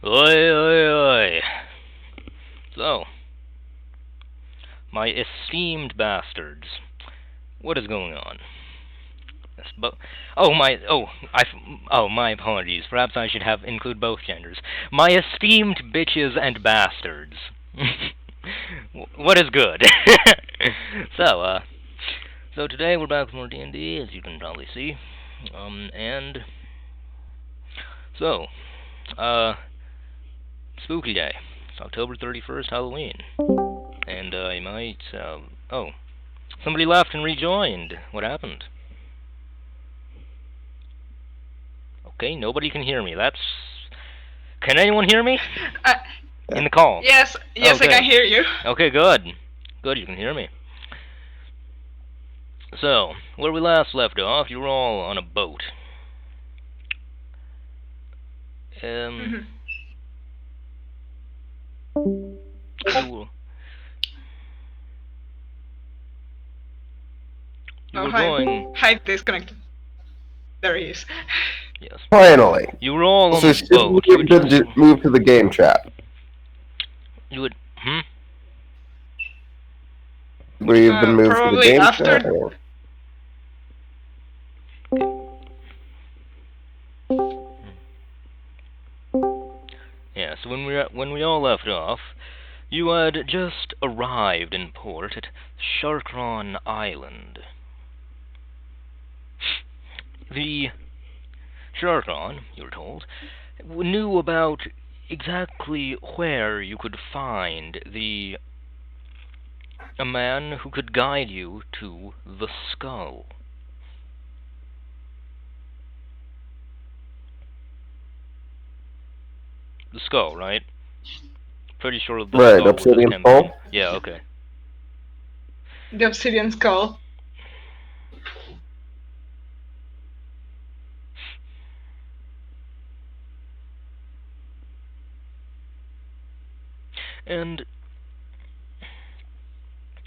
Oi, oi, oi. So, my esteemed bastards, what is going on? Yes, my apologies. Perhaps I should have include both genders. My esteemed bitches and bastards. What is good? so, uh, so today we're back with more D&D, as you can probably see. And so, uh, Spooky Day. It's October 31st, Halloween. And I might, oh, somebody left and rejoined. What happened? Okay, nobody can hear me. Can anyone hear me? In the call? Yes, Okay. I can hear you. Okay, good. Good, you can hear me. So, where we last left off, you were all on a boat. You were going... Hi, disconnected. There he is. Yes. Finally. You were all on So the boat. should we just move to the game chat? You would... We've been moved to the game after... chat? Yeah, so when we all left off, you had just arrived in port at Sharkron Island. The Sharkron, you were told, knew about exactly where you could find a man who could guide you to the skull. The skull, right? Pretty sure the right, skull Obsidian was skull? Yeah, okay. The Obsidian skull. And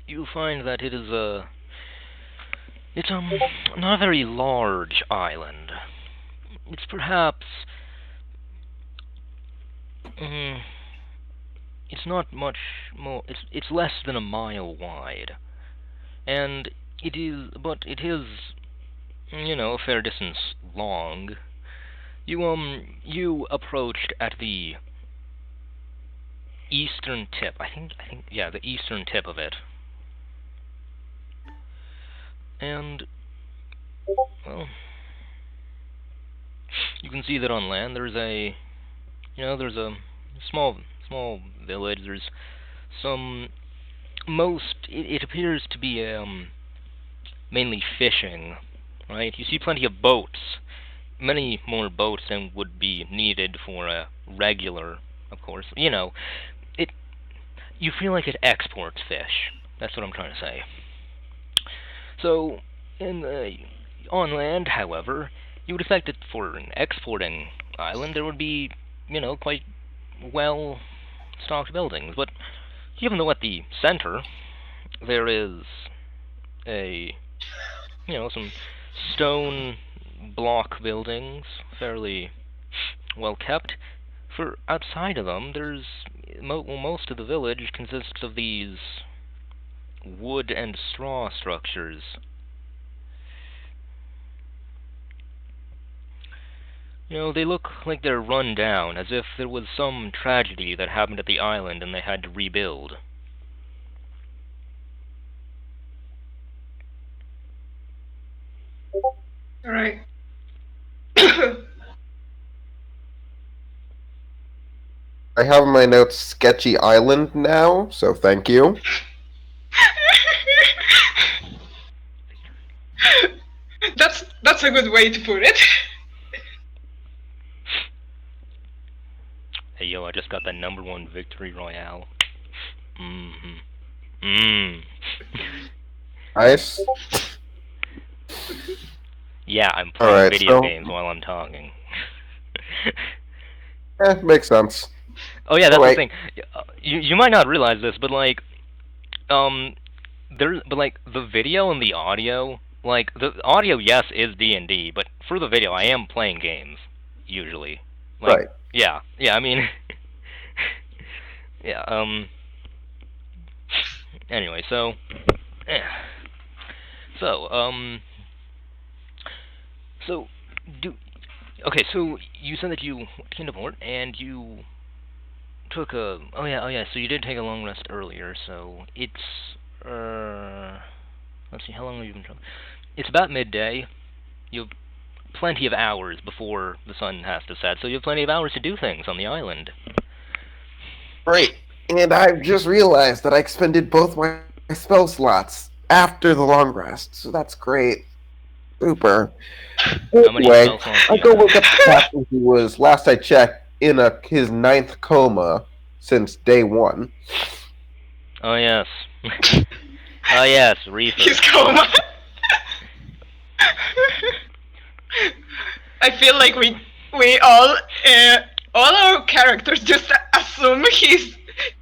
you'll find that it's not a very large island. It's perhaps it's not much more. It's less than a mile wide, and it is a fair distance long. You approached at the eastern tip. I think the eastern tip of it. And well, you can see that on land there's a small village. There's it appears to be mainly fishing, right? You see plenty of boats, many more boats than would be needed for a regular, of course. You feel like it exports fish. That's what I'm trying to say. So, on land, however, you would expect that for an exporting island there would be, quite well-stocked buildings. But given though at the center there is some stone block buildings, fairly well kept. For outside of them, there's most of the village consists of these wood and straw structures. They look like they're run down, as if there was some tragedy that happened at the island and they had to rebuild. Alright. I have in my notes Sketchy Island now, so thank you. That's a good way to put it. Hey yo, I just got that #1 victory royale. Nice. Yeah, I'm playing video games while I'm talking. Makes sense. Oh yeah, that's the thing. You might not realize this, but the video and the audio, the audio, yes, is D&D, but for the video, I am playing games usually. Right. Yeah. I mean, Yeah. Anyway, so. eh. So. So. Do. Okay. So you said that you came to port and you took a. Oh yeah. Oh yeah. So you did take a long rest earlier. So it's. Let's see. How long have you been traveling? It's about midday. You have plenty of hours before the sun has to set, so you have plenty of hours to do things on the island. Great. And I've just realized that I expended both my spell slots after the long rest, so that's great. Super. How many Anyway, spell slots do I you go have? look up the captain who was, last I checked, in his ninth coma since day one. Oh yes. Oh yes, Reefer. His coma. I feel like we all our characters just assume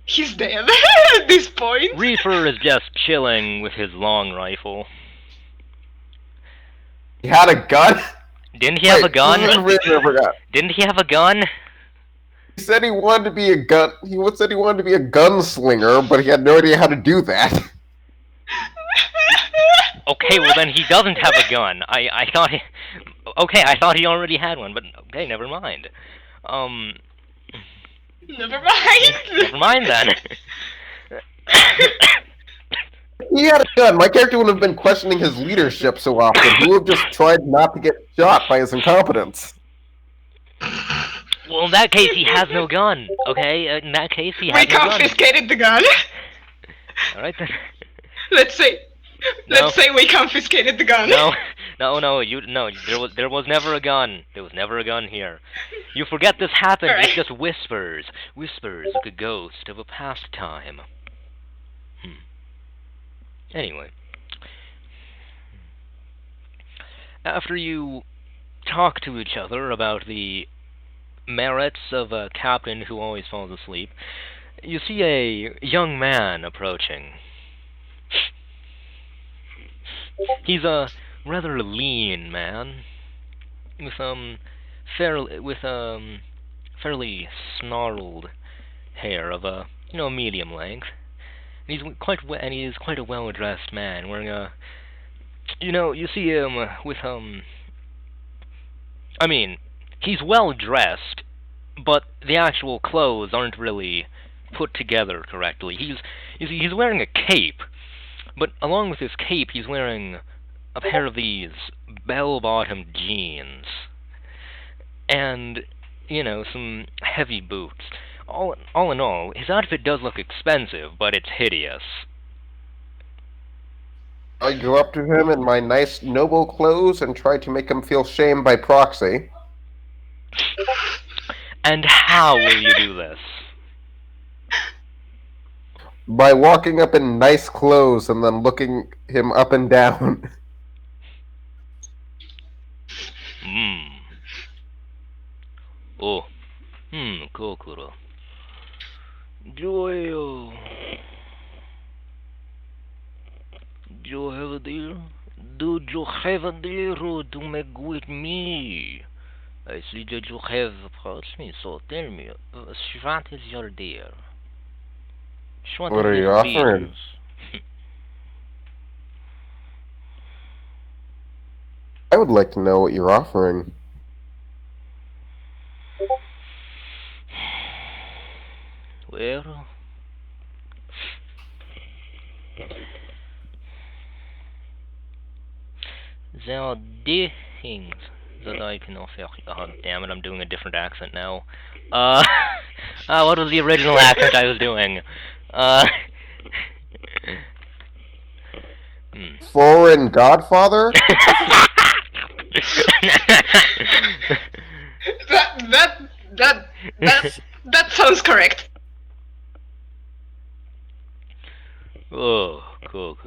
he's dead at this point. Reefer is just chilling with his long rifle. He had a gun? Didn't he have a gun? This is information I forgot. Didn't he have a gun? He said he wanted to be a gun. He said he wanted to be a gunslinger, but he had no idea how to do that. Okay, well then he doesn't have a gun. I thought he... Okay, I thought he already had one, but okay, never mind. Never mind. Never mind then. He had a gun. My character wouldn't have been questioning his leadership so often. He would have just tried not to get shot by his incompetence. Well, in that case, he has no gun. Okay, in that case, he has We no gun. confiscated the gun. All right then. Let's say No. we confiscated the gun. No, there was never a gun. There was never a gun here. You forget this happened. All right. It's just whispers like a ghost of a past time. Anyway, after you talk to each other about the merits of a captain who always falls asleep, you see a young man approaching. He's a rather lean man with fairly snarled hair of a medium length. And he's quite a well-dressed man, wearing a you see him with I mean, he's well dressed, but the actual clothes aren't really put together correctly. He's wearing a cape, but along with his cape, he's wearing a pair of these bell-bottom jeans, and some heavy boots. All in all, his outfit does look expensive, but it's hideous. I go up to him in my nice noble clothes and try to make him feel shame by proxy. And how will you do this? By walking up in nice clothes and then looking him up and down. Oh. Kokoro. Do you have a deal? Do you have a deal to make with me? I see that you have approached me, so tell me, what is your deal? What are you offering? I would like to know what you're offering. Well, there are things that I can offer. Oh, damn it, I'm doing a different accent now. What was the original accent I was doing? Foreign Godfather? That sounds correct. Oh, cool.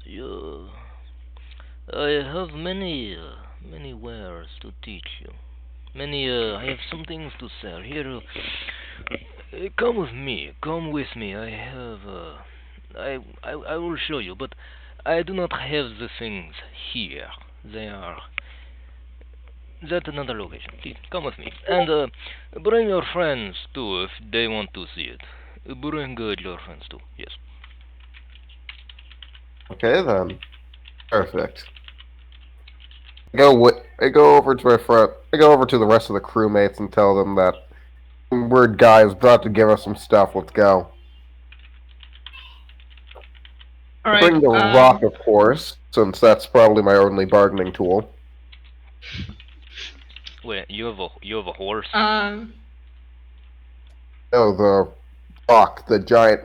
You, I have many wares to teach you. I have some things to sell. Here, come with me. Come with me. I have, I will show you, but I do not have the things here. They are That's another location. Please come with me, and bring your friends too if they want to see it. Bring your friends too. Yes. Okay then. Perfect. I go over to my front. I go over to the rest of the crewmates and tell them that word guy is about to give us some stuff. Let's go. All I right. bring the rock, of course, since that's probably my only bargaining tool. Wait, you have a horse? No, the rock, the giant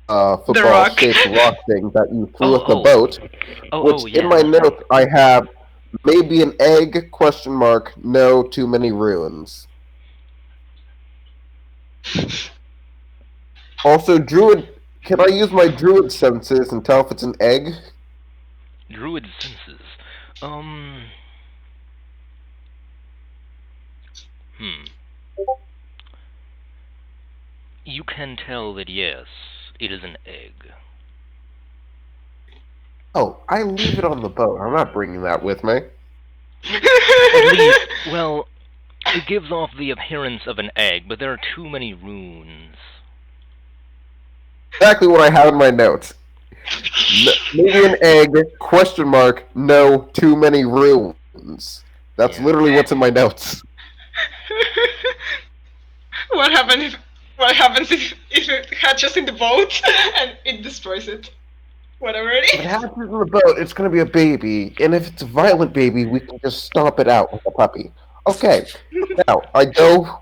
The rock. football-shaped rock thing that you threw Oh, at the oh, boat. Which in yeah, my that thing. notes I have maybe an egg? Question mark. No, too many ruins. Also, druid. Can I use my druid senses and tell if it's an egg? Druid senses. Um, hmm. You can tell that yes, it is an egg. Oh, I leave it on the boat. I'm not bringing that with me. At least, well, it gives off the appearance of an egg, but there are too many runes. Exactly what I have in my notes. Maybe an egg? Question mark. No, too many ruins. That's Yeah. literally what's in my notes. what happens if if it hatches in the boat and it destroys it? Whatever it If it is. hatches in the boat, it's going to be a baby, and if it's a violent baby, we can just stomp it out like a puppy. Okay, now I go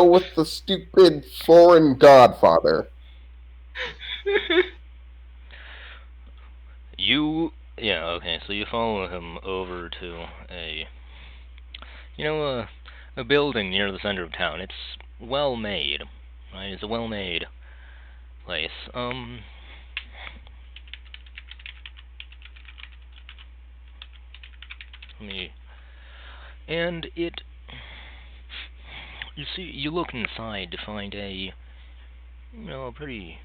with the stupid foreign godfather. Yeah, okay, so you follow him over to you know, a building near the center of town. It's well made, right? It's a well made place. Let me, and it, you look inside to find a pretty,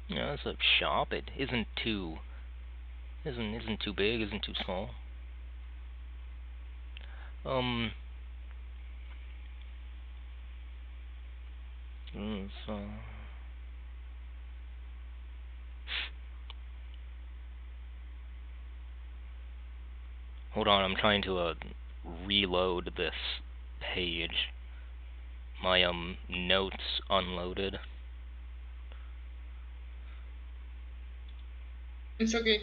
it's a shop. It isn't too big, isn't too small. Um, so, hold on, I'm trying to reload this page. My notes unloaded. It's okay.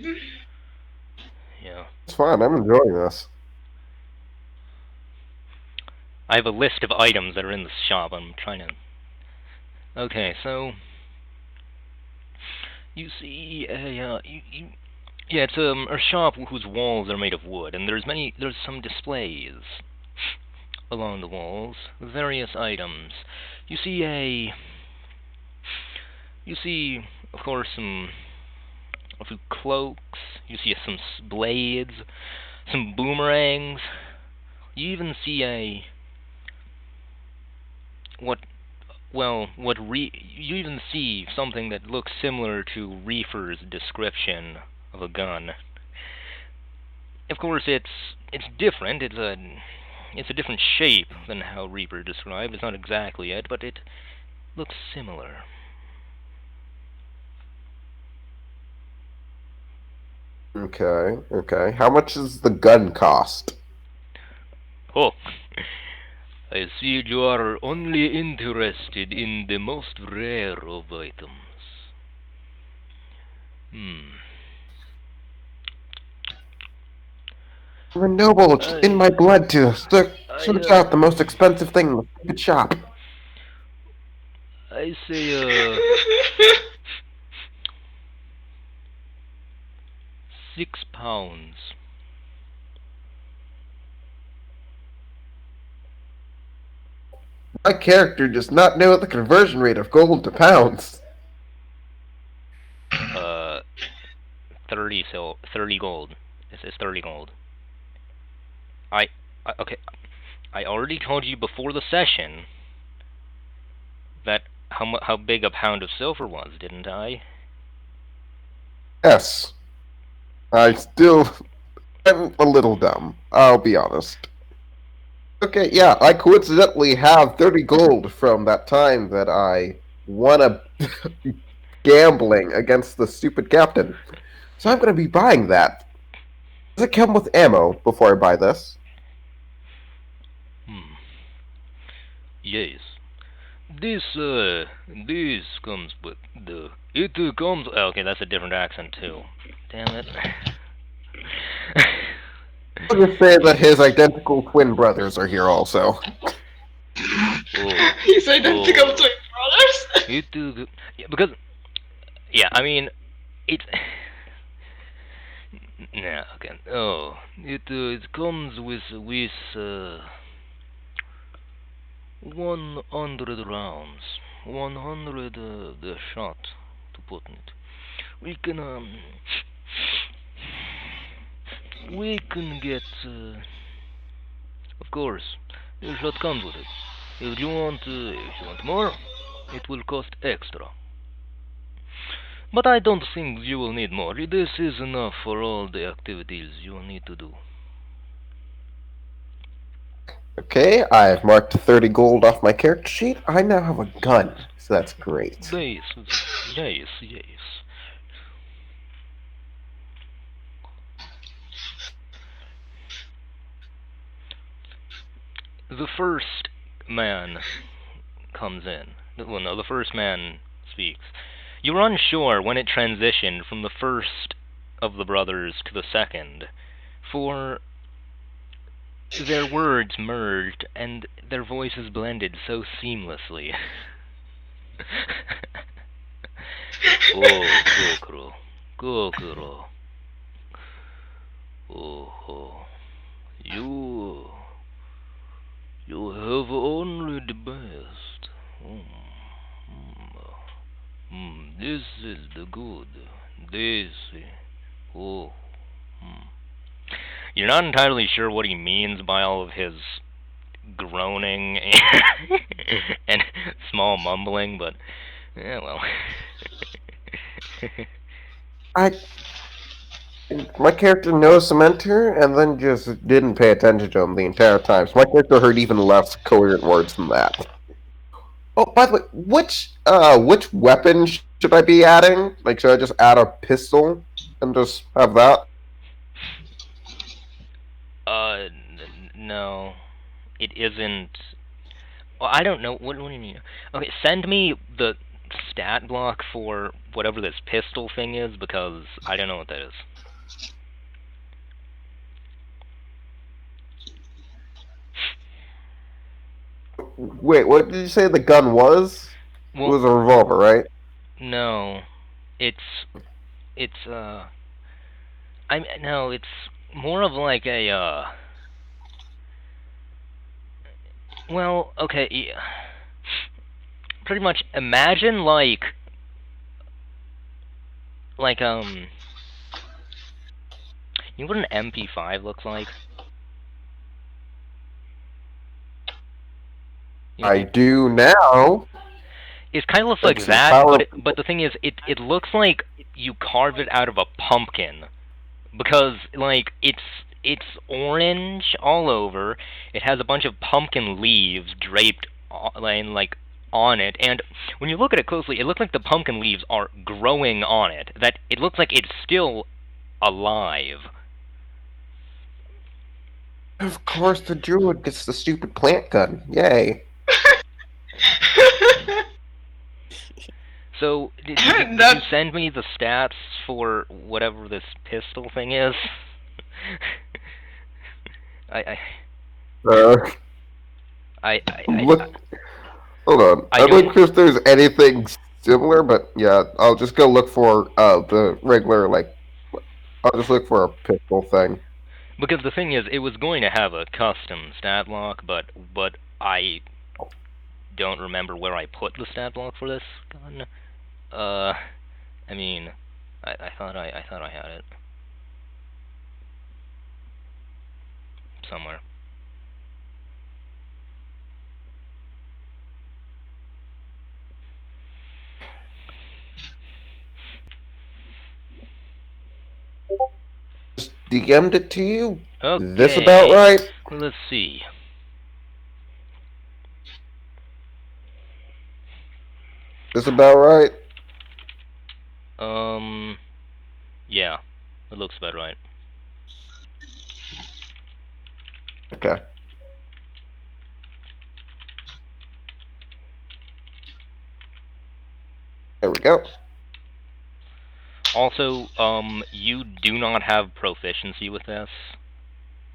Yeah. It's fine. I'm enjoying this. I have a list of items that are in the shop. I'm trying to. Okay, so you see yeah, it's a shop whose walls are made of wood, and there's some displays along the walls with various items. You see you see, of course, a few cloaks. You see some blades, some boomerangs. You even see what you even see something that looks similar to Reefer's description of a gun. Of course, it's different. It's a different shape than how Reaper described. It's not exactly it, but it looks similar. Okay, okay. How much does the gun cost? Oh, I see you are only interested in the most rare of items. Hmm. I'm a noble. It's in I, my blood to search I, out the most expensive thing in the stupid shop. I say, 6 pounds. My character does not know the conversion rate of gold to pounds. Uh, 30 gold. This is 30 gold. Okay. I already told you before the session that how big a pound of silver was, didn't I? Yes. I still. I'm a little dumb. I'll be honest. Okay, yeah, I coincidentally have 30 gold from that time that I won a gambling against the stupid captain. So I'm going to be buying that. Does it come with ammo before I buy this? Hmm. Yes. This comes with the. It comes. Okay, that's a different accent too. Damn it. I'll just say that his identical twin brothers are here also. Oh, He's identical oh. twin brothers. It yeah, because yeah, I mean it. Yeah, okay. Oh, it comes with 100 rounds, 100 the shot to put in it. We can we can get of course the shot comes with it. If you want more, it will cost extra. But I don't think you will need more. This is enough for all the activities you will need to do. Okay, I've marked 30 gold off my character sheet. I now have a gun, so that's great. Yes, yes, yes. The first man comes in. Well, no, the first man speaks. You were unsure when it transitioned from the first of the brothers to the second, for their words merged and their voices blended so seamlessly. Oh, Kokoro. Kokoro. Oh, oh. You. You have only the best. Mm, this is the good. This. Oh. Mm. You're not entirely sure what he means by all of his groaning and small mumbling, but yeah, well. I My character knows Cementer and then just didn't pay attention to him the entire time. So my character heard even less coherent words than that. Oh, by the way, which weapon should I be adding? Like, should I just add a pistol and just have that? No, it isn't. Well, I don't know. What do you mean? Okay, send me the stat block for whatever this pistol thing is because I don't know what that is. Wait, what did you say the gun was? It Well, was a revolver, right? no, it's it's I no, it's more of like a well, okay, yeah. Pretty much imagine like you know what an MP5 looks like? I You, do now. it kind of looks like That's some that, power. but the thing is, it looks like you carved it out of a pumpkin because it's orange all over. It has a bunch of pumpkin leaves draped on it, and when you look at it closely, it looks like the pumpkin leaves are growing on it. That it looks like it's still alive. Of course, the druid gets the stupid plant gun. Yay. So did you That send me the stats for whatever this pistol thing is? I Uh, I I I I, look, hold on. I I'm don't not sure if there's anything similar, but yeah, I'll just go look for the regular like. I'll just look for a pistol thing. because the thing is, it was going to have a custom stat block, but I don't remember where I put the stat block for this gun. Uh, I mean, I thought I had it somewhere. DM'd it to you. This about Okay, right? let's see. This about right? Yeah, it looks about right. Okay. There we go. Also, you do not have proficiency with this,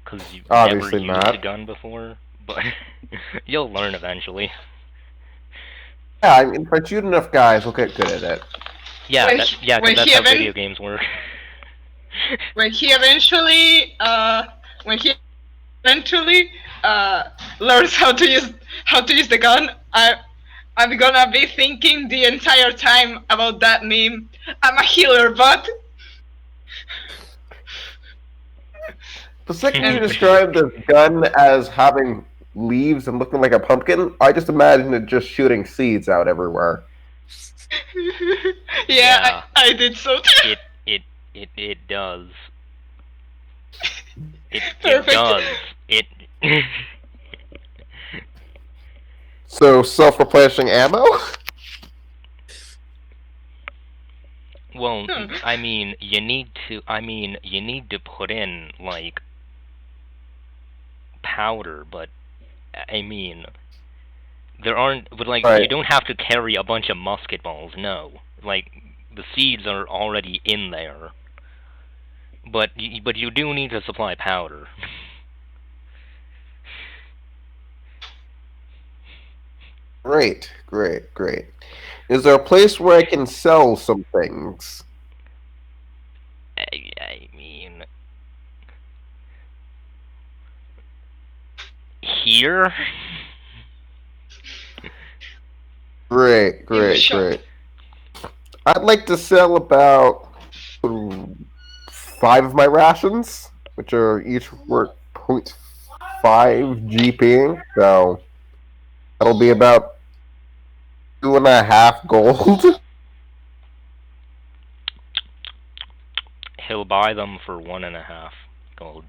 because you've never Obviously used a not. gun before, but you'll learn eventually. Yeah, I mean, if I shoot enough guys, we'll get good at it. Yeah, When because when that's he how even video games work. when he eventually when he eventually learns how to use the gun, I'm gonna be thinking the entire time about that meme. I'm a healer, but The second you and describe this gun as having leaves and looking like a pumpkin, I just imagine it just shooting seeds out everywhere. yeah, Yeah, I did so too. it it it does. It Perfect. does. It. So, self-replenishing ammo? Well, Hmm. I mean, you need to. I mean, you need to put in like powder, but I mean, there aren't. But like, you Right. don't have to carry a bunch of musket balls. No, like the seeds are already in there. But you do need to supply powder. Great, great, great. Is there a place where I can sell some things? I mean, here. Great, In the great, shop. great. I'd like to sell about 5 of my rations, which are each worth 0.5 GP. So that'll be about 2.5 gold. He'll buy them for 1.5 gold.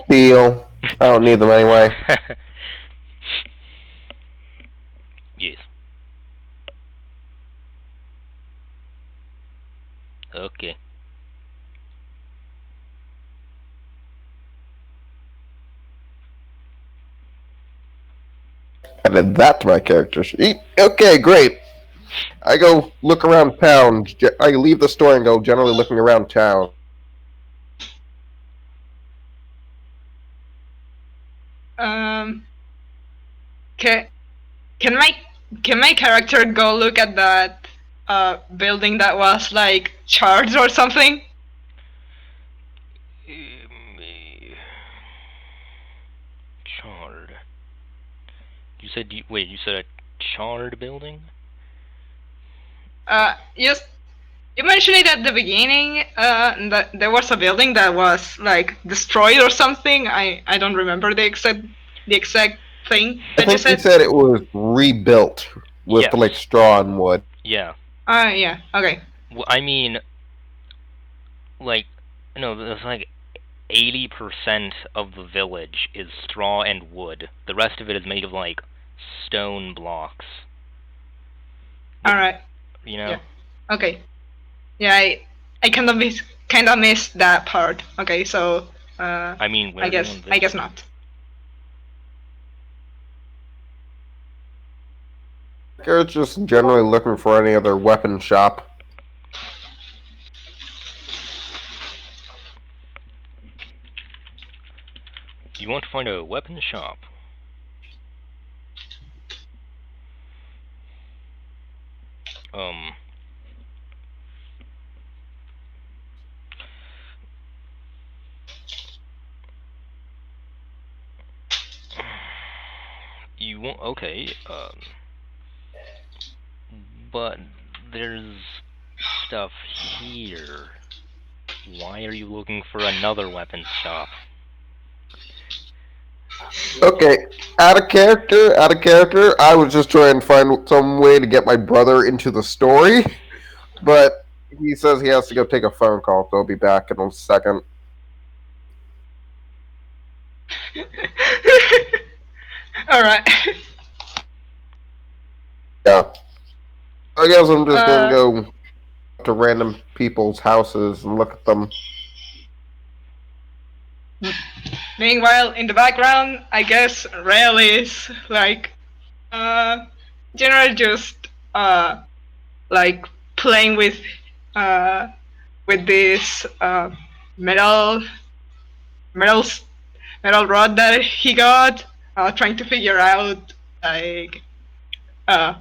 Deal. I don't need them anyway. Yes. Okay. Added that to my character sheet. Okay, great. I go look around town. I leave the store and go generally looking around town. Um, can can my can my character go look at that building that was like charged or something? Charred. Wait, you said a charred building? Yes. You mentioned it at the beginning. That there was a building that was like destroyed or something. I don't remember the exact thing I that you think he said. said it was rebuilt with Yes. like straw and wood. Yeah. Yeah. Okay. Well, I mean, like, no, there's like 80% of the village is straw and wood. The rest of it is made of like stone blocks. All right. You know? Yeah. Okay. Yeah. I kind of missed that part. Okay. So. I mean, I where do you guess want I this? guess not. They're just generally looking for any other weapon shop. You want to find a weapon shop? Um. You want okay? But there's stuff here. Why are you looking for another weapons shop? Okay, out of character, out of character. I was just trying to find some way to get my brother into the story, but he says he has to go take a phone call, so he'll be back in a second. Alright. Yeah. I guess I'm just gonna Uh, go to random people's houses and look at them. Meanwhile, in the background, I guess Rael is like, generally just like playing uh, with this metal metal metal rod that he got, trying to figure out like uh,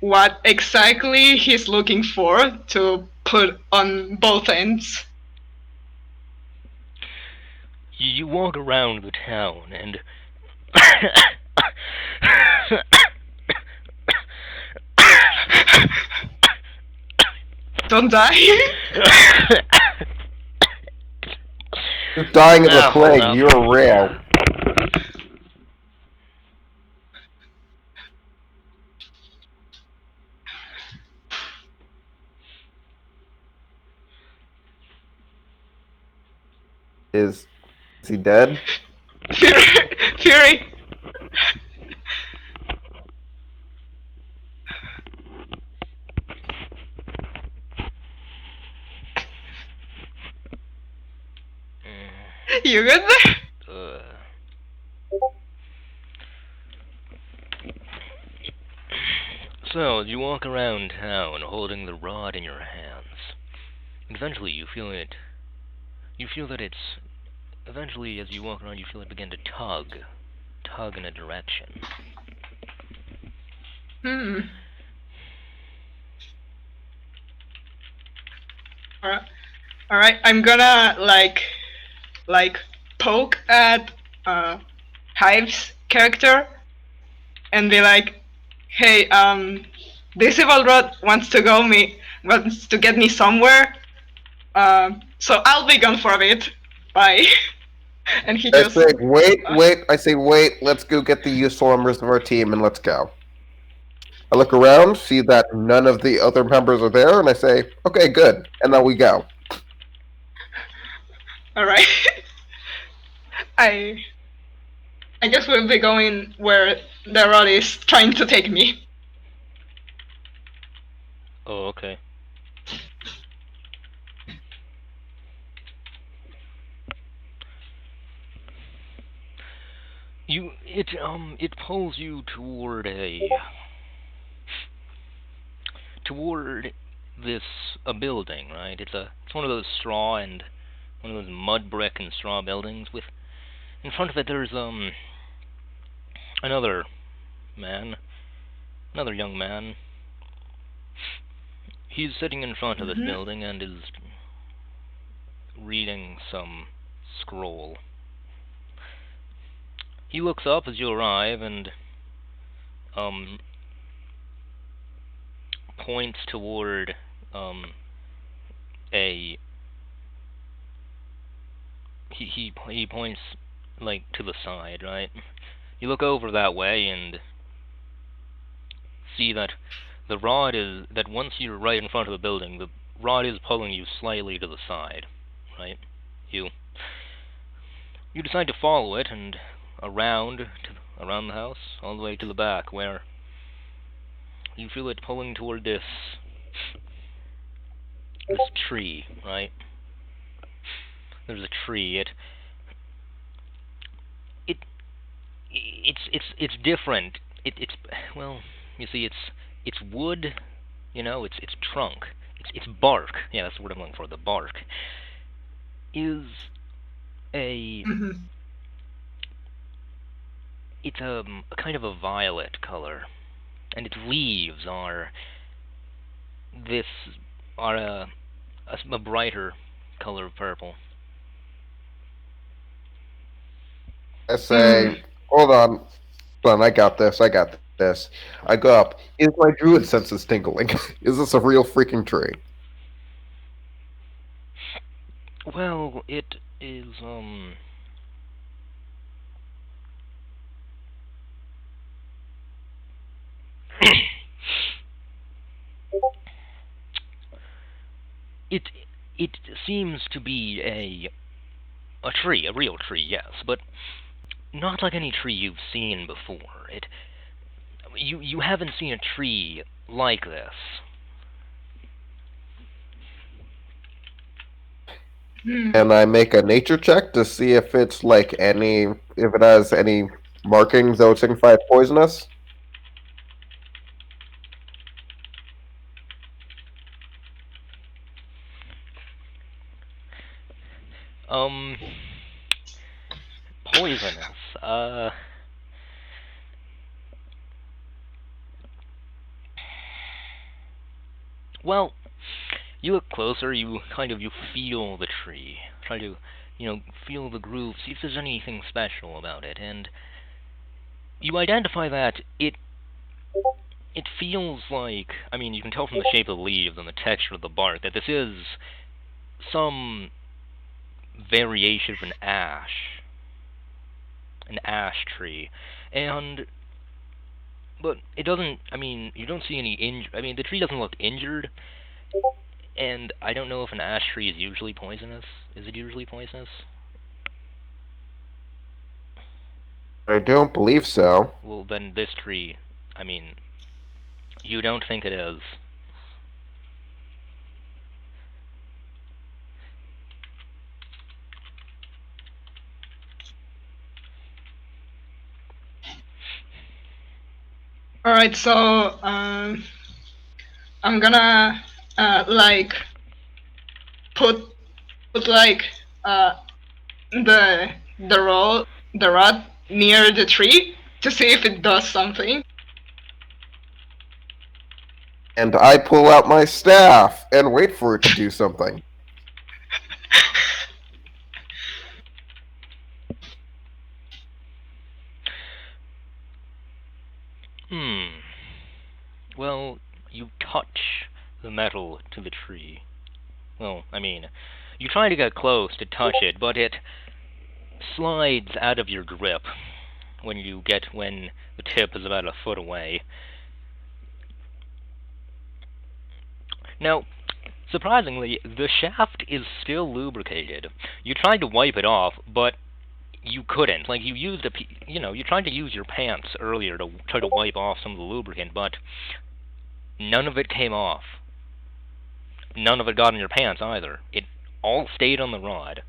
what exactly he's looking for to put on both ends. You walk around the town and Don't die. You're dying of the hold plague. up. You're a rail. Is he dead? Fury. You good there? Uh, so, you walk around town holding the rod in your hands. Eventually, you feel it. You feel that it's. Eventually, as you walk around, you feel it begin to tug in a direction. Hmm. Alright. Alright, I'm gonna like poke at Hive's character and be like, hey, this evil rod wants to get me somewhere. So I'll be gone for a bit. Bye. And he I just say, wait, uh, wait. I say, wait. Let's go get the useful members of our team and let's go. I look around, see that none of the other members are there, and I say, okay, good. And then we go. alright. I I guess we'll be going where the rod is trying to take me. Oh, okay. It pulls you toward this a building, right? It's one of those one of those mud brick and straw buildings with in front of it there's another man, another young man. He's sitting in front of this Mm-hmm. building and is reading some scroll. He looks up as you arrive and um points toward um a he points like to the side, right? You look over that way and see that the rod is that once you're right in front of the building, the rod is pulling you slightly to the side, right? You you decide to follow it and around the house all the way to the back where you feel it pulling toward this tree, right? There's a tree. It it's different. It's well, you see, it's wood. You know, it's trunk. It's bark. Yeah, that's the word I'm looking for. The bark is a Mm-hmm. it's a kind of a violet color, and its leaves this are a brighter color of purple. I Hmm. say, hold on, son, I got this. I got this. I go up. Is my druid senses tingling? Is this a real freaking tree? Well, it is it it seems to be a tree, a real tree, yes, but not like any tree you've seen before. You haven't seen a tree like this. And I make a nature check to see if it's like if it has any markings that would signify it's poisonous. Um, Poisonous. Well, you look closer. You feel the tree. Try to feel the groove. See if there's anything special about it, and you identify that it feels like. I mean, you can tell from the shape of the leaves and the texture of the bark that this is some variation of an ash tree, and but it doesn't. I mean, you don't see any I mean, the tree doesn't look injured, and I don't know if an ash tree is usually poisonous. Is it usually poisonous? I don't believe so. Well, then this tree. I mean, you don't think it is. All right, so I'm gonna like put like the the rod near the tree to see if it does something. And I pull out my staff and wait for it to do something. Hmm. Well, you touch the metal to the tree. Well, I mean, you try to get close to touch it, but it slides out of your grip when the tip is about a foot away. Now, surprisingly, the shaft is still lubricated. You tried to wipe it off, but you couldn't. Like you tried to use your pants earlier to try to wipe off some of the lubricant, but none of it came off. None of it got in your pants either. It all stayed on the rod.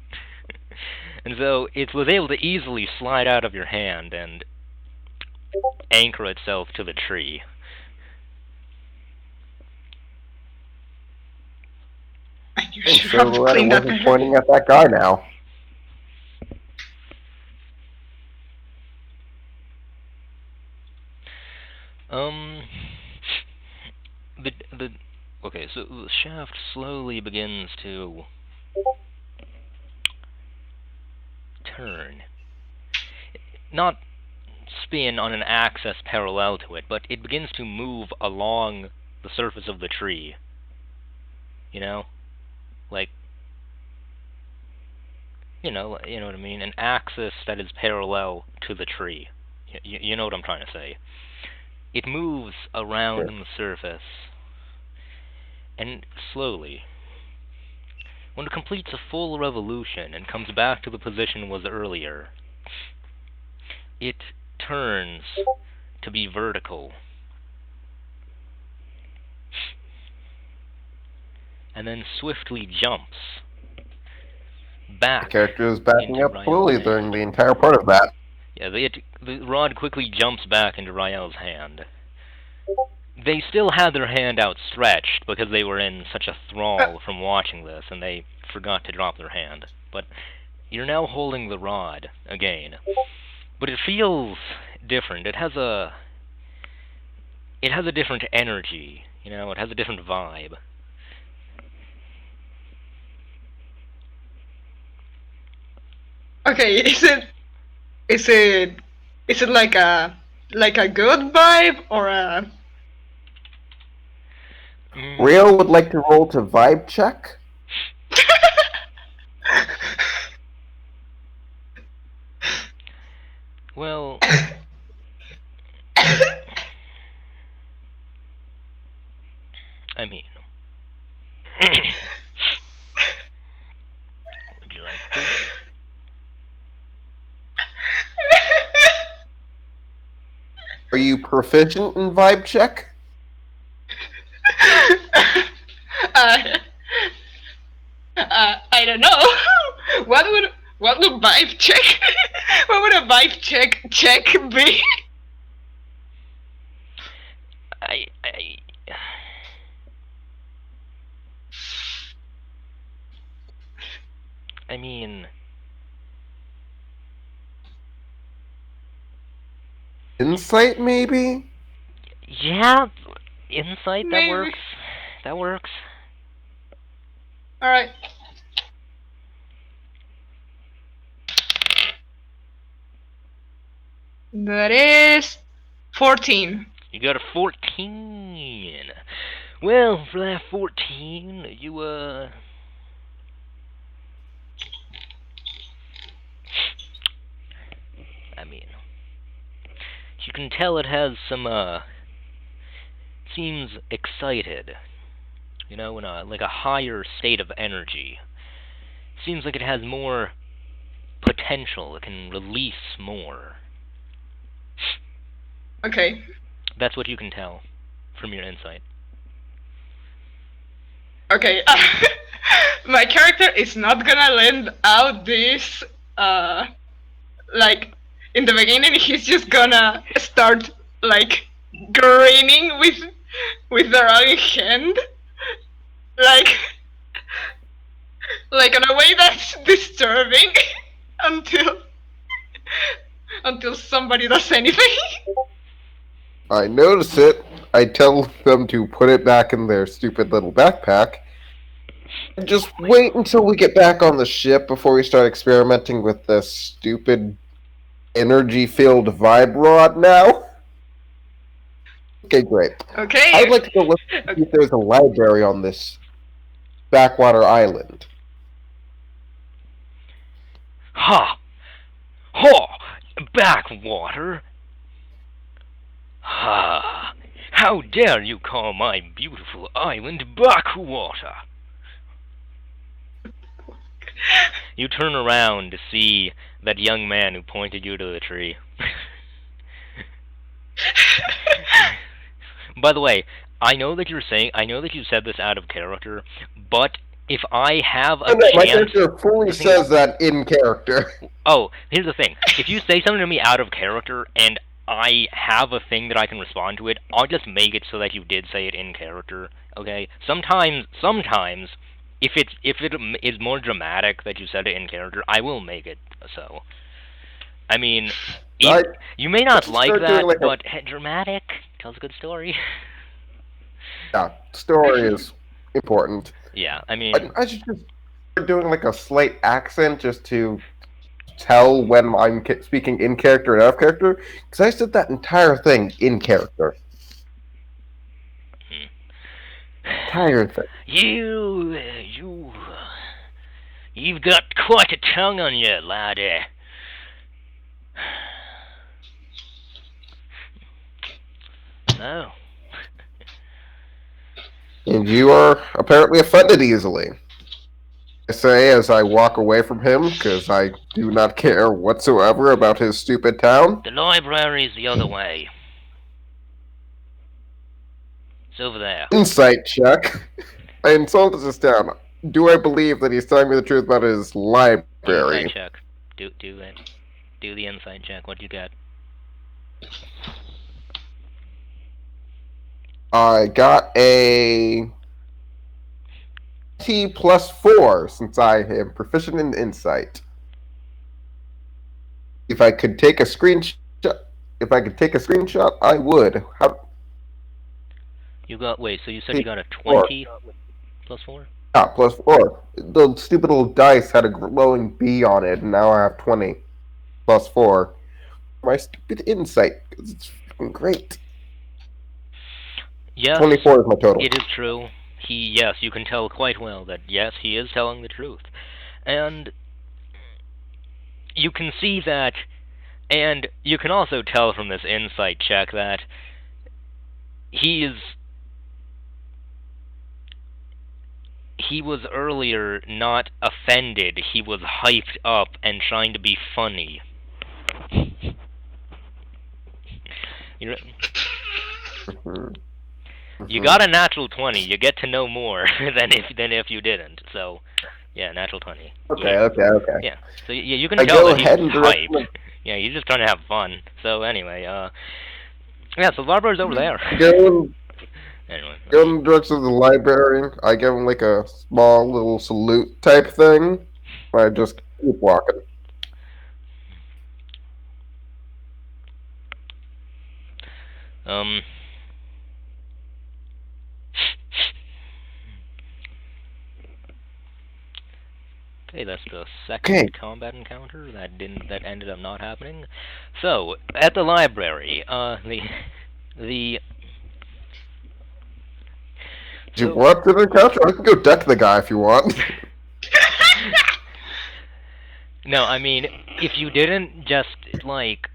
And so it was able to easily slide out of your hand and anchor itself to the tree. You I'm should so have glad it cleaned that wasn't better. pointing at that guy now. Um, the okay, so the shaft slowly begins to turn, not spin on an axis parallel to it, but it begins to move along the surface of the tree. You know, like you know what I mean. An axis that is parallel to the tree. You know what I'm trying to say. It moves around on the surface, and slowly, when it completes a full revolution and comes back to the position it was earlier, it turns to be vertical, and then swiftly jumps The back character is backing into up Rael's slowly during hand. the entire part of that. Yeah, the rod quickly jumps back into Rael's hand. They still had their hand outstretched because they were in such a thrall from watching this, and they forgot to drop their hand. But you're now holding the rod again. But it feels different. It has a different energy, it has a different vibe. Okay, is it is it like a good vibe or a Rio would like to roll to vibe check. Well, I mean, Are you proficient in vibe check? uh, I don't know. What would vibe check? What would a vibe check be? I I mean, Insight, maybe? yeah, insight, that Maybe. works. That works. All right. That is 14. You got a 14. Well, for that 14, you, I mean, you can tell it has some, seems excited. You know, in like a higher state of energy. Seems like it has more potential. It can release more. Okay. That's what you can tell from your insight. Okay. My character is not gonna lend out this. Like in the beginning, he's just gonna start like grinning with their own hand, like like in a way that's disturbing until until somebody does anything. I notice it. I tell them to put it back in their stupid little backpack. And just wait until we get back on the ship before we start experimenting with this stupid energy-filled vibe rod now. Okay, great. Okay. I'd like to go look and see if there's a library on this backwater island. Ha! Ha! Backwater! Ha! How dare you call my beautiful island backwater? You turn around to see that young man who pointed you to the tree. By the way, I know that you said this out of character, but if I have a My chance... character fully says that in character. Oh, here's the thing. If you say something to me out of character and I have a thing that I can respond to it, I'll just make it so that you did say it in character, okay? Sometimes, if it is more dramatic that you said it in character, I will make it so. I mean, you may not like that, like but dramatic tells a good story. Yeah, story is important. Yeah, I mean... I should just start doing like a slight accent just to tell when I'm speaking in character and out of character, because I said that entire thing in character. Entire thing. You've got quite a tongue on you, laddie. No. And you are apparently offended easily. I say as I walk away from him, because I do not care whatsoever about his stupid town. The library's the other way. It's over there. Insight check. I insulted this town. Do I believe that he's telling me the truth about his library? Insight check. Do it. Do the insight check. What you got? I got a T +4 since I am proficient in insight. If I could take a screenshot, I would. You got so you said you got a 20 +4? Ah, +4. The stupid little dice had a glowing B on it, and now I have 20 +4. My stupid insight, because it's freaking great. Yes, 24 is my total. It is true. Yes, you can tell quite well that, yes, he is telling the truth. And you can see that, and you can also tell from this insight check that he was earlier not offended, he was hyped up and trying to be funny. You Mhm. you Mhm. got a natural 20. You get to know more than if you didn't. So, yeah, natural 20. Okay, okay. Yeah. So yeah, you can I tell go that he's ahead and direct hyped. them. Yeah, he's just trying to have fun. So anyway, yeah. So the library's over there. Go Anyway. Go in the direction of the library. I give him like a small little salute type thing. I just keep walking. Um. Okay, that's the Okay, second combat encounter that ended up not happening. So at the library, the you so want to encounter? I can go deck the guy if you want. no, I mean if you didn't just like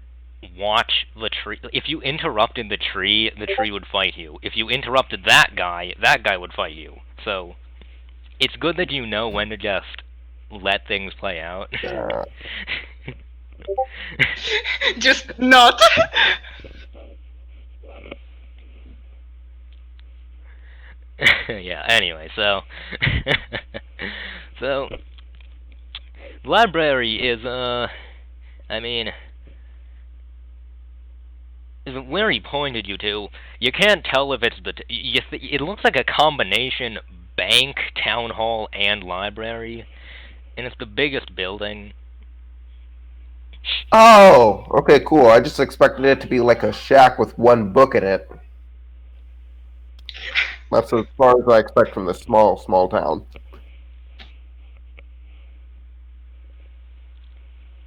watch the tree, if you interrupted the tree would fight you. If you interrupted that guy would fight you. So it's good that you know when to just let things play out. Uh, Just not. Yeah. Anyway, so so the library is I mean, where he pointed you to, you can't tell if it's it looks like a combination bank, town hall, and library, and it's the biggest building. oh, okay, cool. I just expected it to be like a shack with one book in it. That's as far as I expect from this small town.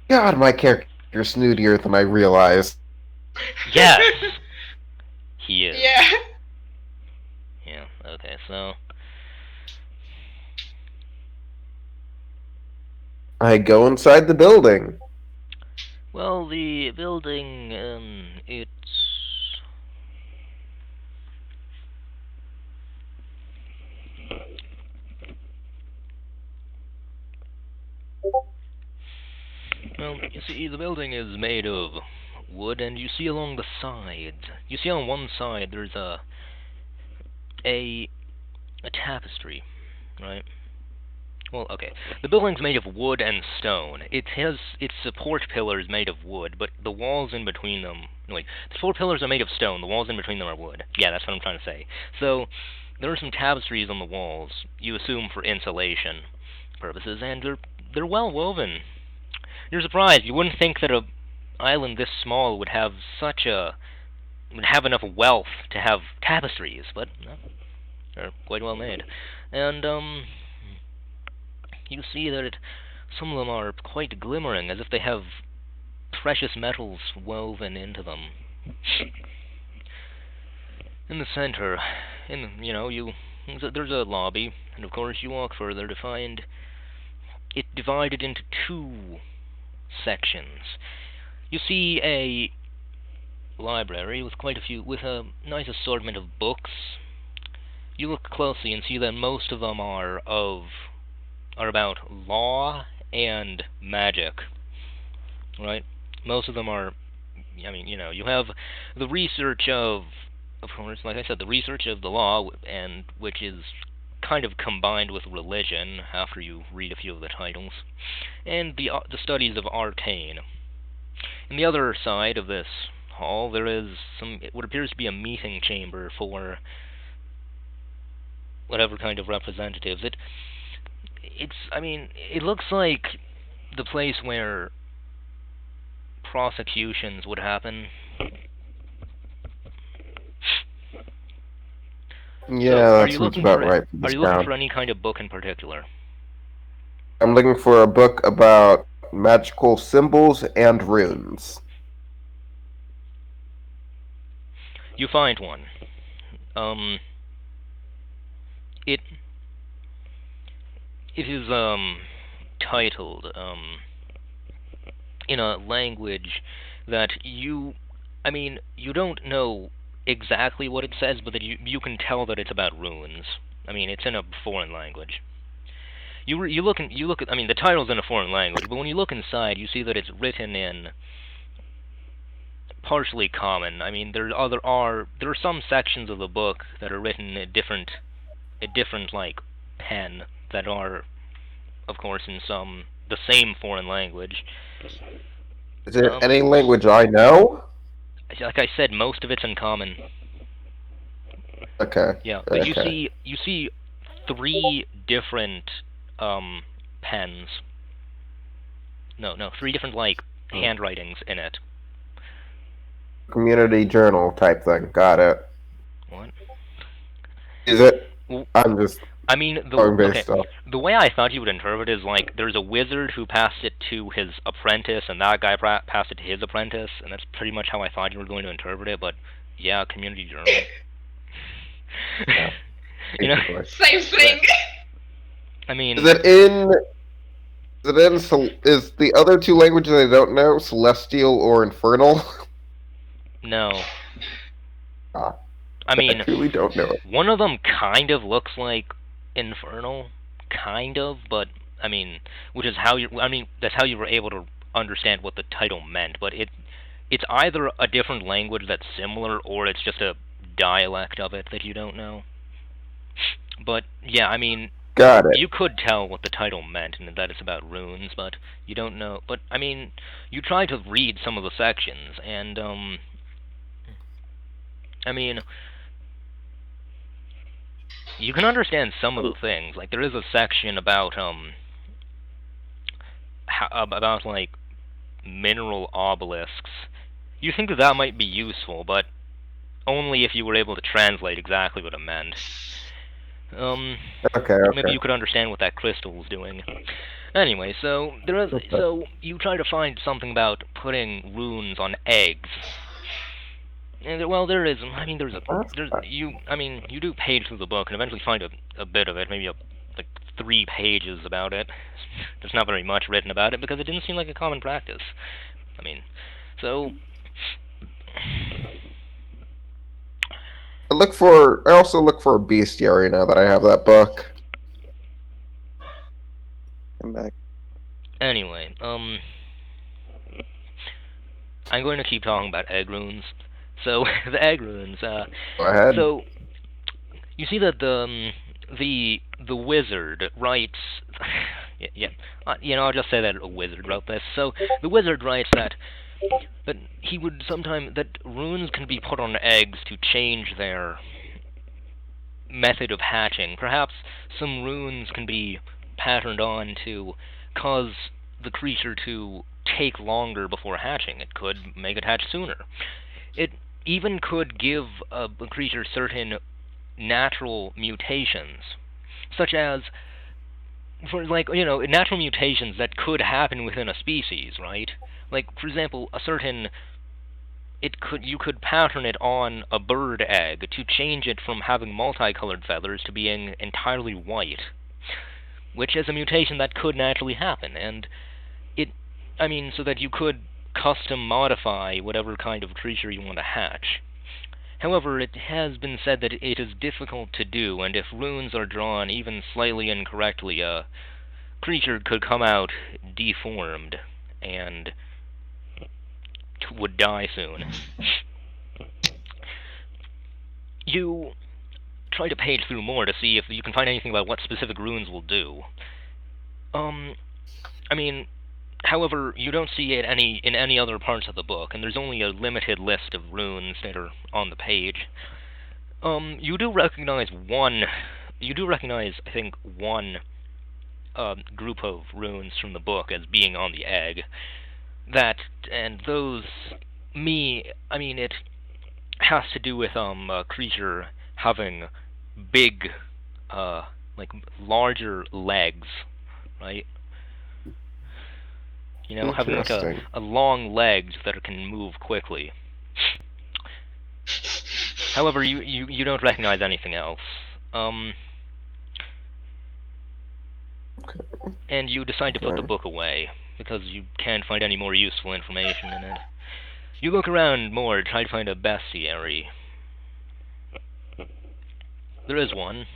God, my character's snootier than I realized. Yes, he is. Yeah. Yeah. Okay. So I go inside the building. well, the building, it's well, you see, the building is made of wood, and you see along the sides. You see on one side there's a a tapestry, right? Well, okay. The building's made of wood and stone. It has its support pillars made of wood, but the walls in between them. No, wait, the support pillars are made of stone. The walls in between them are wood. Yeah, that's what I'm trying to say. So there are some tapestries on the walls. You assume for insulation purposes, and they're well woven. You're surprised. You wouldn't think that a island this small would have enough wealth to have tapestries, but no, they're quite well made. And you see that some of them are quite glimmering, as if they have precious metals woven into them. In the center, there's a lobby, and of course you walk further to find it divided into two sections. You see a library with with a nice assortment of books. You look closely and see that most of them are about law and magic, right? Most of them are, I mean, you have the research of course, like I said, the research of the law, and which is kind of combined with religion after you read a few of the titles, and the studies of arcane. In the other side of this hall, there is what appears to be a meeting chamber for whatever kind of representatives. I mean, it looks like the place where prosecutions would happen. So, Yeah, that seems about right for are this you looking town. for any kind of book in particular? I'm looking for a book about magical symbols and runes. You find one. Um, it it is titled in a language that I mean, you don't know exactly what it says, but that you can tell that it's about runes. I mean, it's in a foreign language. You look at, I mean, the title's in a foreign language, but when you look inside, you see that it's written in partially common. I mean, there are some sections of the book that are written in a different like pen that are, of course, in the same foreign language. Is it any language I know? Like I said, most of it's uncommon. Okay. Yeah, but Okay. you see three different pens. No, three different like handwritings in it. Community journal type thing. Got it. What? Is it? Well, I'm just I mean, going okay, based off. the way I thought you would interpret it is like there's a wizard who passed it to his apprentice, and that guy passed it to his apprentice, and that's pretty much how I thought you were going to interpret it. But yeah, community journal. Yeah, You know, basically. Same thing. I mean, Is it in? Is it in? Is the other two languages I don't know Celestial or Infernal? no. Ah, I I mean, truly don't know it. one of them kind of looks like Infernal, kind of, but I mean, which is how you. I mean, that's how you were able to understand what the title meant. But it's either a different language that's similar, or it's just a dialect of it that you don't know. But yeah, I mean, Got it. you could tell what the title meant and that it's about runes, but you don't know. But I mean, you try to read some of the sections, and I mean, you can understand some of the things. Like there is a section about about like mineral obelisks. You think that might be useful, but only if you were able to translate exactly what it meant. Okay. Maybe Okay. you could understand what that crystal was doing. Anyway, so you try to find something about putting runes on eggs. And well, there is. I mean, I mean, you do page through the book and eventually find a bit of it, maybe like 3 pages about it. There's not very much written about it because it didn't seem like a common practice. I mean, so I also look for a bestiary now that I have that book. Come back. anyway, I'm going to keep talking about egg runes. So the egg runes. Go ahead. So you see that the wizard writes. Yeah, I'll just say that a wizard wrote this. So the wizard writes that he would sometimes that runes can be put on eggs to change their method of hatching. Perhaps some runes can be patterned on to cause the creature to take longer before hatching. It could make it hatch sooner. It even could give a creature certain natural mutations, such as, for like, natural mutations that could happen within a species, right? Like, for example, you could pattern it on a bird egg to change it from having multicolored feathers to being entirely white, which is a mutation that could naturally happen, and so that you could custom modify whatever kind of creature you want to hatch. However, it has been said that it is difficult to do, and if runes are drawn even slightly incorrectly, a creature could come out deformed and would die soon. You try to page through more to see if you can find anything about what specific runes will do. I mean, however, you don't see it in any other parts of the book, and there's only a limited list of runes that are on the page. You do recognize one. You do recognize, I think, one group of runes from the book as being on the egg. It has to do with a creature having big, like larger legs, right? Having like a long legs that can move quickly. However, you don't recognize anything else. And you decide to put the book away because you can't find any more useful information in it. You look around more, try to find a bestiary. There is one.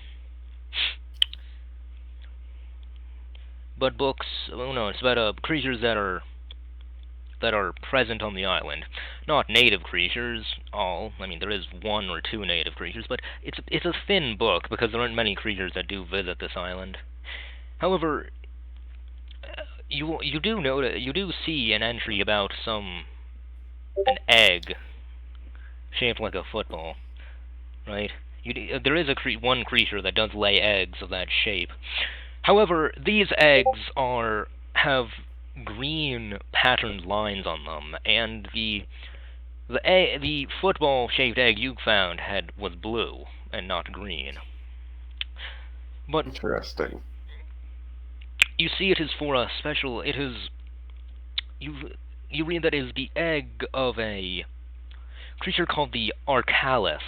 But books, oh no, it's about creatures that are present on the island. not native creatures. I mean, there is one or two native creatures, but it's a thin book because there aren't many creatures that do visit this island. However, you do notice, you do see an entry about an egg shaped like a football, right? There is one creature that does lay eggs of that shape. However, these eggs have green patterned lines on them, and the football shaped egg you found was blue and not green. But Interesting. you see, it is for a special. It is you read that it is the egg of a creature called the Arcalis.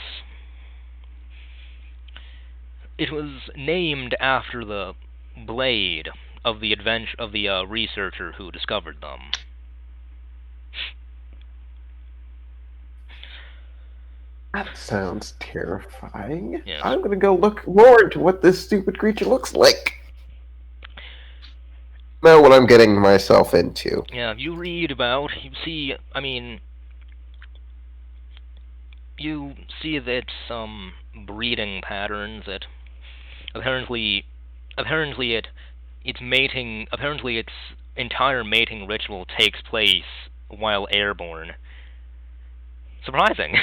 It was named after the blade of the researcher who discovered them. That sounds terrifying. Yes. I'm gonna go look more into what this stupid creature looks like. Know what I'm getting myself into. Yeah, you read about, you see that some breeding patterns that apparently its entire mating ritual takes place while airborne. Surprising.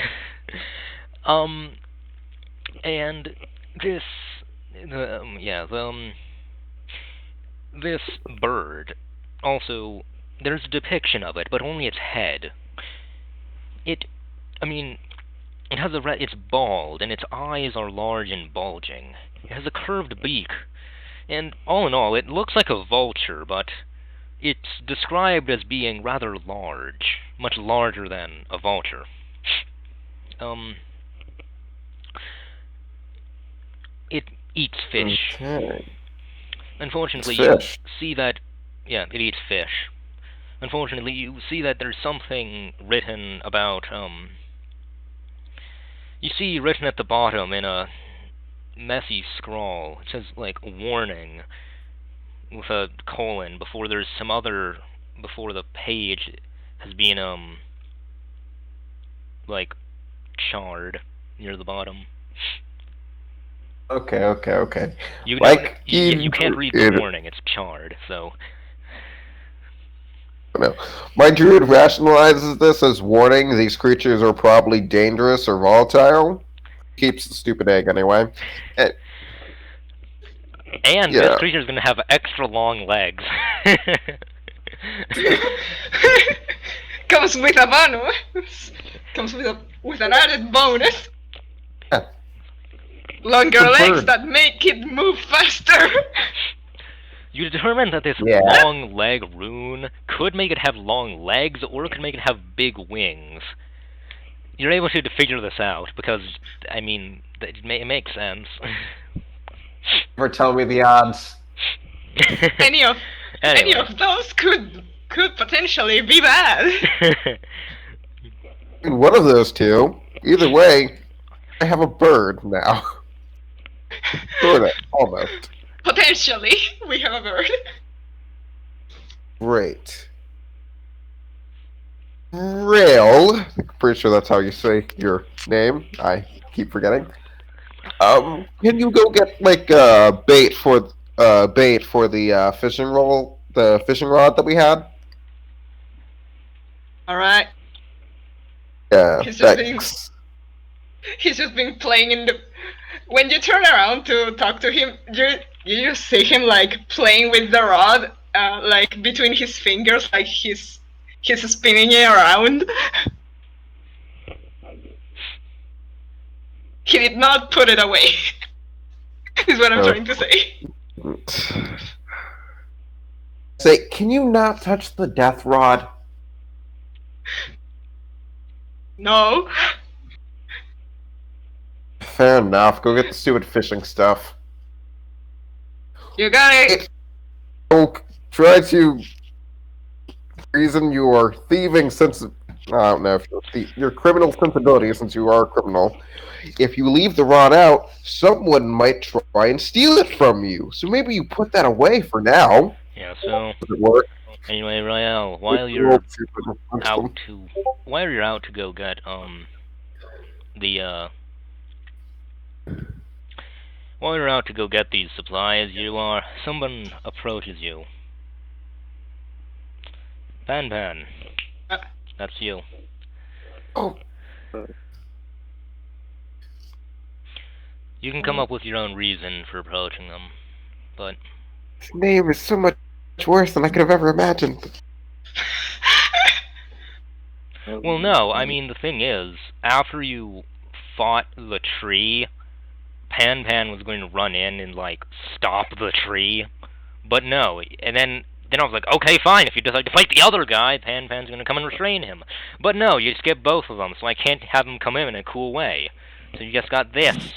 And this this bird also, there's a depiction of it, but only its head. It's bald, and its eyes are large and bulging. It has a curved beak, and all in all, it looks like a vulture, but it's described as being rather large, much larger than a vulture. It eats fish. Okay. Unfortunately, Fish. you see that, it eats fish. Unfortunately, you see that there's something written about, you see written at the bottom in a messy scrawl. It says, like, warning, with a colon, before the page has been, charred near the bottom. Okay. You can't read the it- warning, it's charred, so... No. My druid rationalizes this as warning these creatures are probably dangerous or volatile. Keeps the stupid egg anyway. And this creature's gonna have extra long legs. Comes with a bonus. Comes with an added bonus. Yeah. Longer Good legs bird. that make it move faster. You determine that this Yeah. long leg rune could make it have long legs, or it could make it have big wings. You're able to figure this out, because, it makes sense. Never tell me the odds. Any of Anyway. those could potentially be bad. One of those two. Either way, I have a bird now. Sort of, almost. Potentially, we have a bird. Great. Rail, pretty sure that's how you say your name. I keep forgetting. Can you go get bait for the fishing rod that we had? All right. Yeah, He's just thanks. He's just been playing in the. When you turn around to talk to him, you just see him like playing with the rod, like between his fingers, like he's spinning it around. He did not put it away. Is what I'm trying to say. Say, can you not touch the death rod? No. Fair enough. Go get the stupid fishing stuff. You got it. Don't try to reason your thieving sense of, I don't know if your criminal sensibility, since you are a criminal. If you leave the rod out, someone might try and steal it from you. So maybe you put that away for now. Yeah, so Does it work? Anyway, Rael, While while you're out to go get the while you're out to go get these supplies, someone approaches you. Pan Pan, Uh, that's you. Oh, You can come up with your own reason for approaching them, but his name is so much worse than I could have ever imagined. well, no. I mean, the thing is, after you fought the tree, Pan Pan was going to run in and like stop the tree, but no. And then I was like, okay, fine. If you decide to fight the other guy, Pan Pan's going to come and restrain him. But no, you skip both of them, so I can't have him come in a cool way. So you just got this.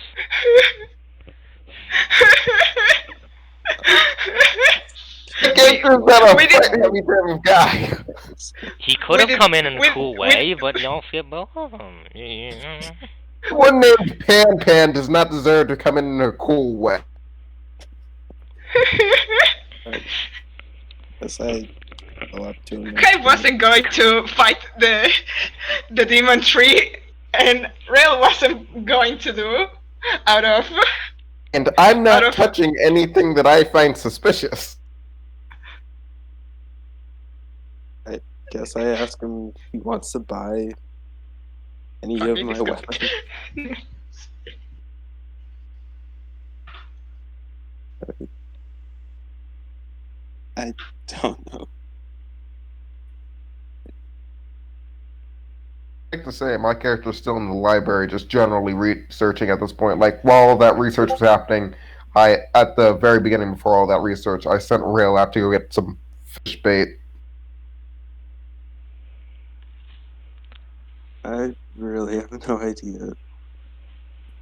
Gator's not a heavy type of guy. He could have come in a cool way, but y'all skip both of them. One named Pan Pan does not deserve to come in a cool way. Guess I go up to him. I wasn't going to fight the demon tree, and Rail wasn't going to do out of. And I'm not touching anything that I find suspicious. I guess I ask him if he wants to buy any of my weapons. I don't know. I like to say, my character's still in the library, just generally researching at this point. Like, while all that research was happening, at the very beginning, before all that research, I sent Rail out to go get some fish bait. I really have no idea what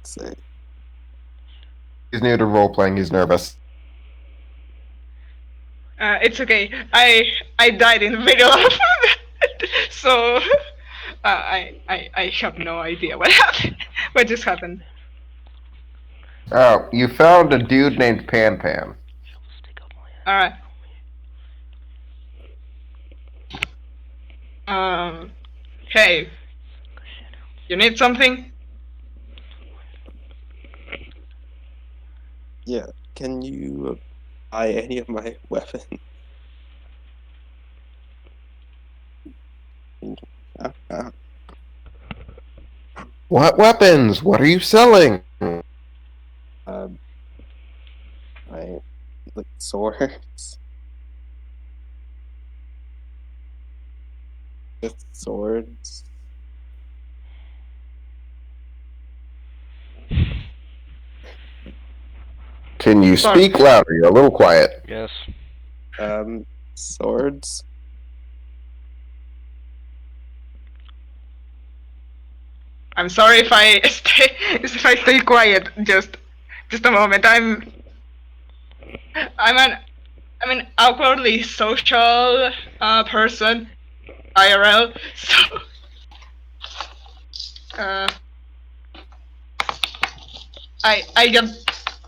to say. He's new to role-playing, he's nervous. It's okay. I died in the middle of that, so I have no idea what happened. What just happened? Oh, you found a dude named Pan Pan. All right. Hey, you need something? Yeah, can you buy any of my weapons? What weapons? What are you selling? I like swords. Just swords. Can you speak louder? You're a little quiet. Yes. Swords. I'm sorry if I stay quiet. Just a moment. I'm an awkwardly social person, IRL. So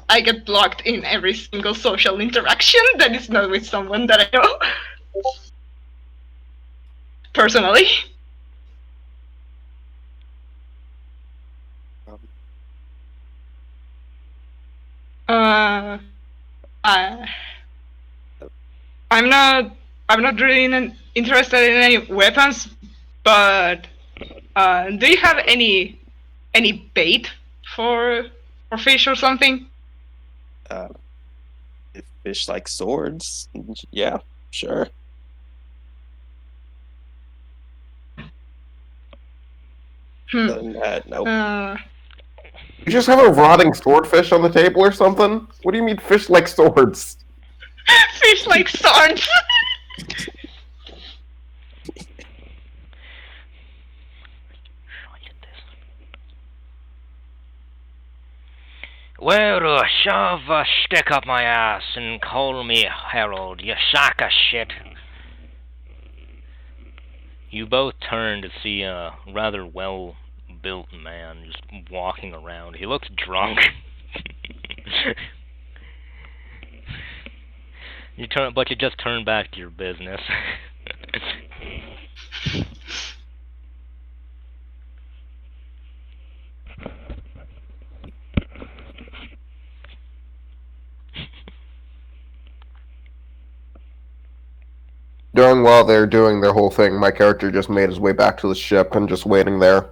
I get blocked in every single social interaction that is not with someone that I know personally. I'm not really interested in any weapons, but do you have any bait for fish or something? If fish like swords, yeah, sure. Other than that, nope. You just have a rotting swordfish on the table or something? What do you mean fish like swords? Fish like swords! Well, shove a stick up my ass and call me Harold, you sack of shit. You both turn to see a rather well-built man just walking around. He looks drunk. But you just turn back to your business. While they're doing their whole thing, my character just made his way back to the ship and just waiting there.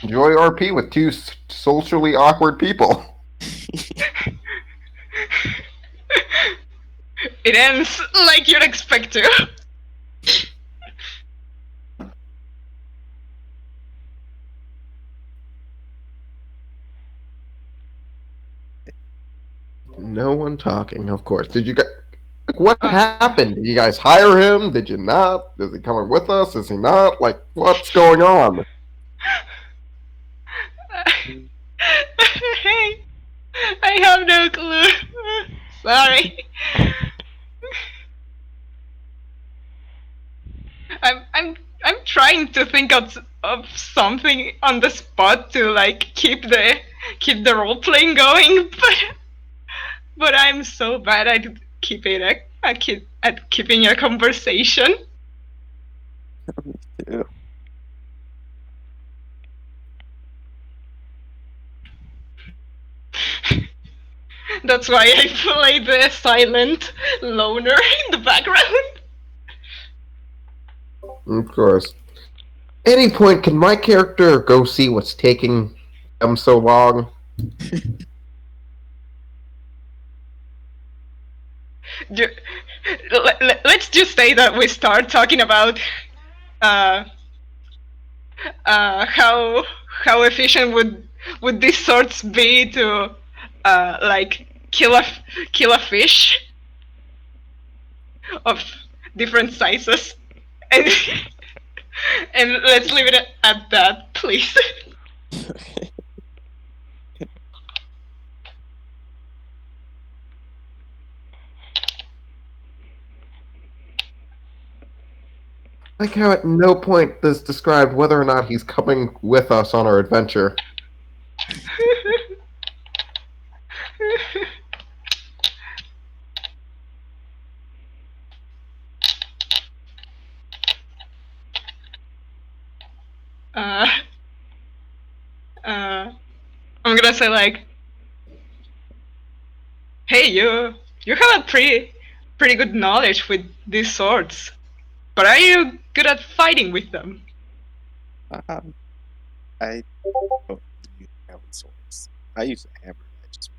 Enjoy RP with two socially awkward people. It ends like you'd expect to. No one talking, of course. Did you guys... What happened? Did you guys hire him? Did you not? Is he coming with us? Is he not? Like, what's going on? Hey, I have no clue. Sorry. I'm trying to think of something on the spot to like keep the role playing going, but I'm so bad at keeping keeping a conversation. Yeah. That's why I play the silent loner in the background. Of course. Any point, can my character go see what's taking them so long? Let's just say that we start talking about how efficient would these sorts be to like kill a fish of different sizes, and and let's leave it at that, please. Okay. Like how at no point is described whether or not he's coming with us on our adventure. I'm gonna say like, hey, you have a pretty good knowledge with these swords, but are you good at fighting with them? I don't use iron swords. I use a hammer. I just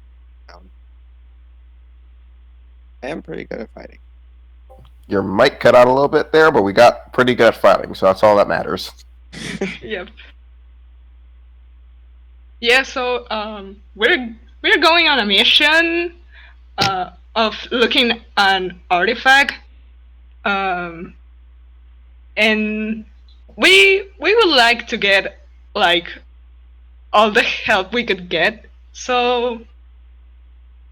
down. I am pretty good at fighting. Your mic cut out a little bit there, but we got pretty good at fighting, so that's all that matters. Yep. Yeah, so we're going on a mission of looking an artifact, and we would like to get like all the help we could get. So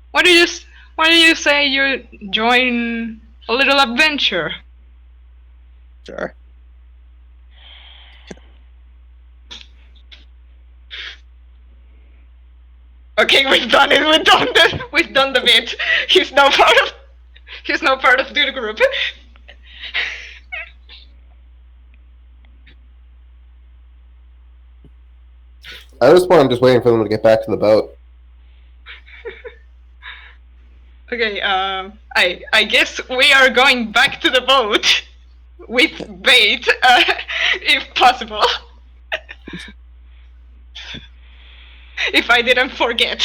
why do you say you join a little adventure? Sure. Okay, we've done it. We've done the bit. He's no part of the group. At this point, I'm just waiting for them to get back to the boat. Okay, I guess we are going back to the boat with bait, if possible. If I didn't forget.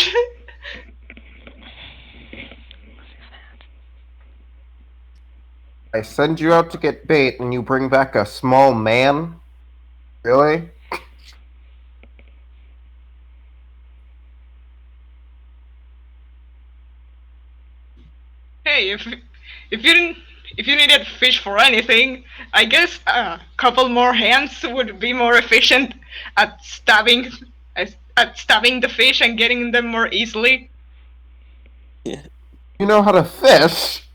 I send you out to get bait, and you bring back a small man? Really? Hey, if you needed fish for anything, I guess a couple more hands would be more efficient at stabbing the fish and getting them more easily. Yeah. You know how to fish?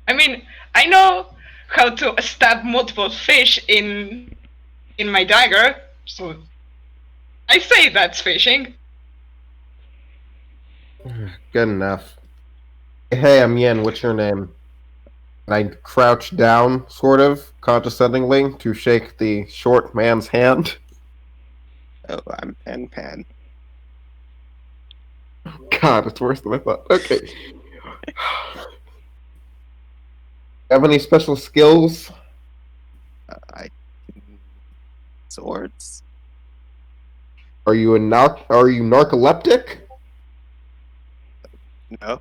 I mean, I know how to stab multiple fish in in my dagger, so I say that's fishing. Good enough. Hey, I'm Yen. What's your name? And I crouch down, sort of, condescendingly, to shake the short man's hand. Oh, I'm Pan Pan. God, it's worse than I thought. Okay. Have any special skills? I can swords. Are you narcoleptic? No.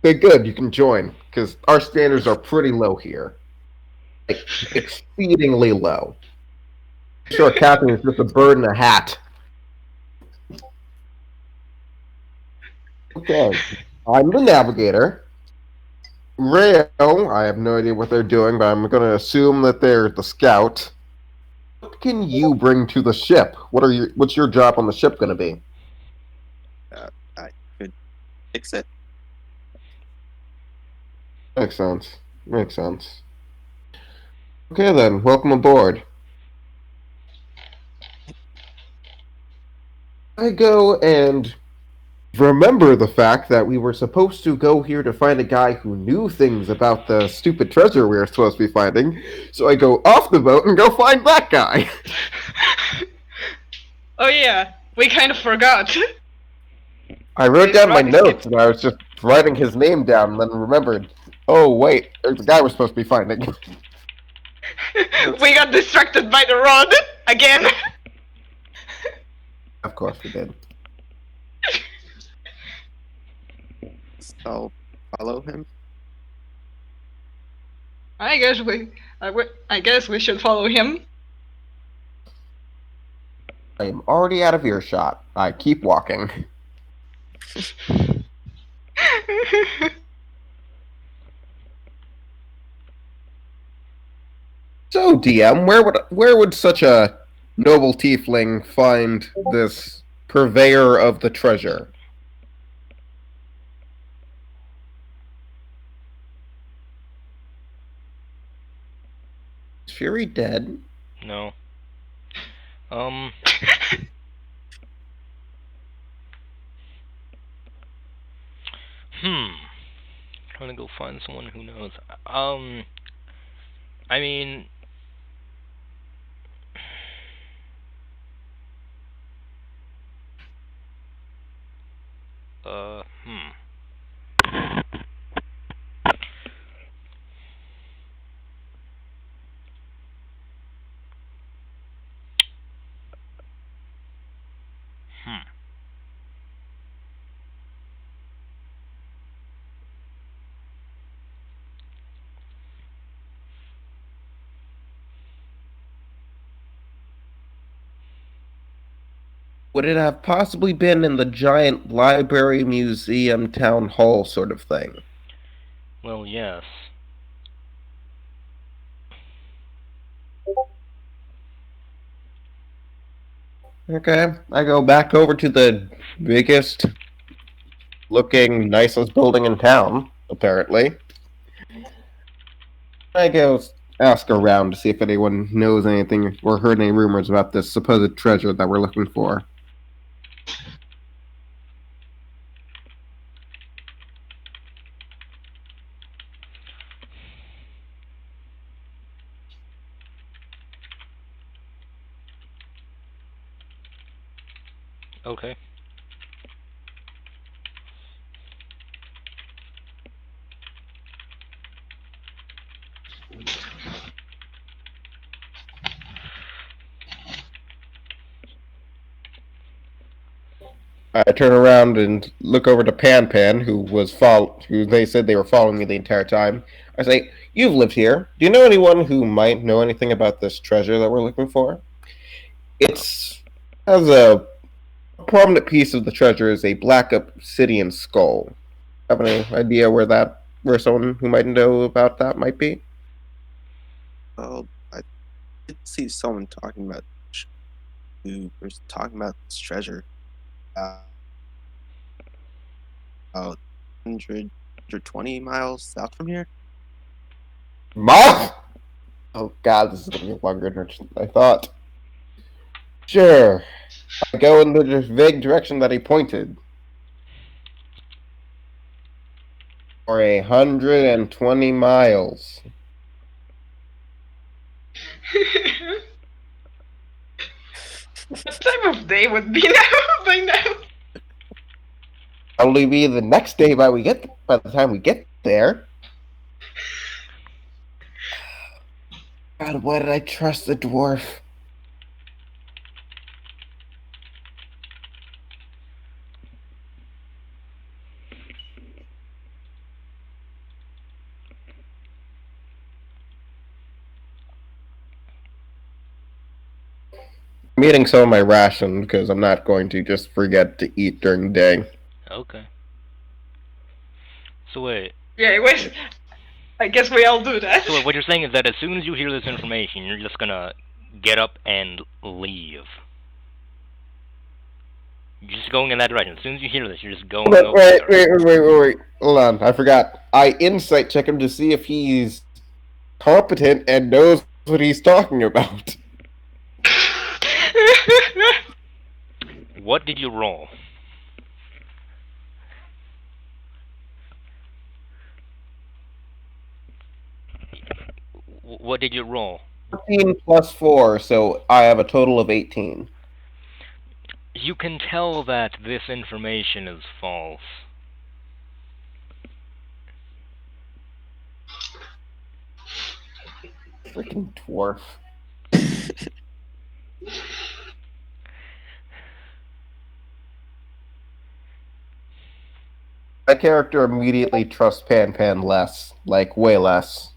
Okay, good. You can join because our standards are pretty low here, like exceedingly low. Sure, captain is just a bird in a hat. Okay, I'm the navigator. Rayo, I have no idea what they're doing, but I'm going to assume that they're the scout. What can you bring to the ship? What's your job on the ship going to be? I could fix it. Makes sense. Makes sense. Okay then, welcome aboard. I go and remember the fact that we were supposed to go here to find a guy who knew things about the stupid treasure we were supposed to be finding. So I go off the boat and go find that guy. Oh yeah, we kind of forgot. I wrote This down my ride notes skipped. and I was just writing his name down and then remembered, oh wait, there's a guy we're supposed to be finding. We got distracted by the rod again. Of course we did. So I'll follow him. I guess we should follow him. I am already out of earshot. I keep walking. So, DM, where would such a noble tiefling find this purveyor of the treasure? Is Fury dead? No. Trying to go find someone who knows. I mean, uh, hmm. Hmm. Would it have possibly been in the giant library, museum, town hall sort of thing? Well, yes. Okay, I go back over to the biggest looking, nicest building in town, apparently. I go ask around to see if anyone knows anything or heard any rumors about this supposed treasure that we're looking for. Okay. I turn around and look over to Pan Pan, who they said they were following me the entire time. I say, "You've lived here. Do you know anyone who might know anything about this treasure that we're looking for? It's has a prominent piece of the treasure is a black obsidian skull. Have any idea where someone who might know about that might be?" Well, I did see someone talking about who was talking about this treasure about 120 miles south from here. Moth? Oh god, this is gonna be a longer direction than I thought. Sure. I go in the vague direction that he pointed. For 120 miles. What time of day would be now by now? Only be the next day by the time we get there. God, why did I trust the dwarf? I'm eating some of my ration because I'm not going to just forget to eat during the day. Okay. So wait. Yeah, wait. I guess we all do that. So what you're saying is that as soon as you hear this information, you're just gonna get up and leave. You're just going in that direction. As soon as you hear this, you're just going over Wait, there. wait. Hold on, I forgot. I insight check him to see if he's competent and knows what he's talking about. What did you roll? What did you roll? 14 plus 4, so I have a total of 18. You can tell that this information is false. Freaking dwarf. My character immediately trusts Pan less. Like, way less.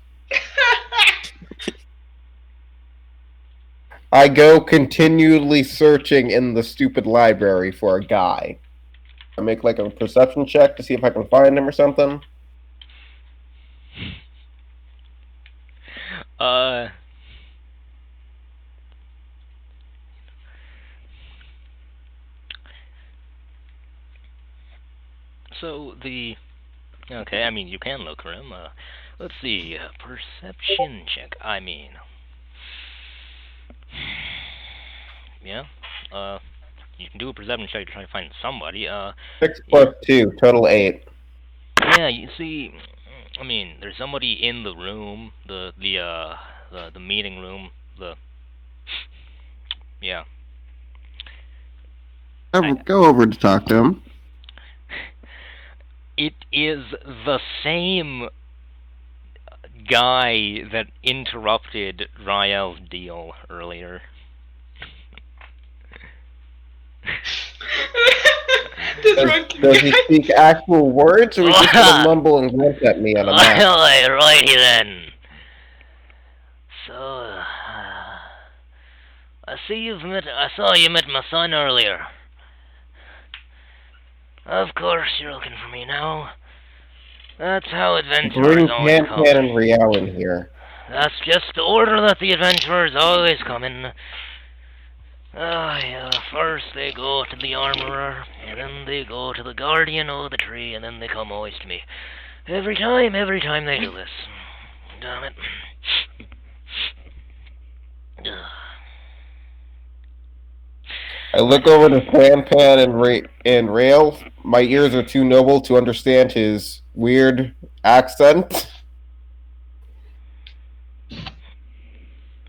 I go continually searching in the stupid library for a guy. I make like a perception check to see if I can find him or something. So the... Okay, I mean, you can look for him. Let's see, perception check, I mean... Yeah, you can do a perception check to try to find somebody, 6 plus 2, total 8. Yeah, you see, I mean, there's somebody in the room, the meeting room, yeah. Go over to talk to him. It is the same guy that interrupted Rael's deal earlier. Does he speak actual words, or is he just gonna mumble and grunt at me on a map? Righty then. So, I saw you met my son earlier. Of course, you're looking for me now. That's how adventurers Bring always come. Pan and Riel in here. That's just the order that the adventurers always come in. Yeah, first they go to the armorer, and then they go to the guardian of the tree, and then they come always to me. Every time they do this. Damn it. I look over to Pan and Rail. My ears are too noble to understand his weird accent.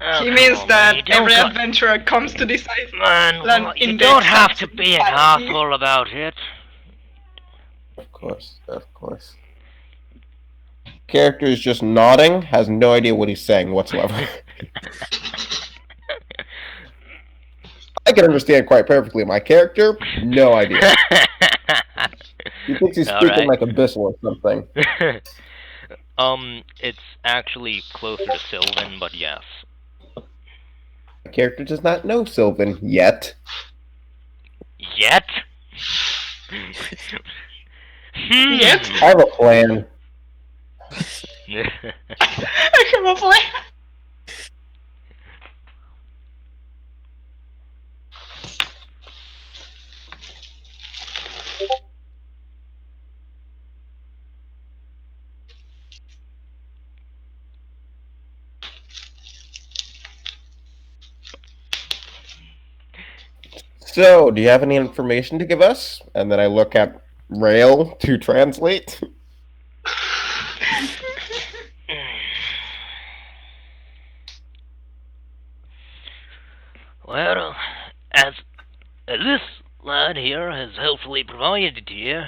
Oh, he means that every got... adventurer comes to this Man, island you don't have to be an asshole about it. Of course. Character is just nodding, has no idea what he's saying whatsoever. I can understand quite perfectly. My character, no idea. He thinks he's speaking like Abyssal or something. It's actually closer to Sylvan, but yes. My character does not know Sylvan yet. Yet? Yet? I have a plan. I have a plan. So, do you have any information to give us? And then I look at Rail to translate. Well, as this lad here has helpfully provided to you,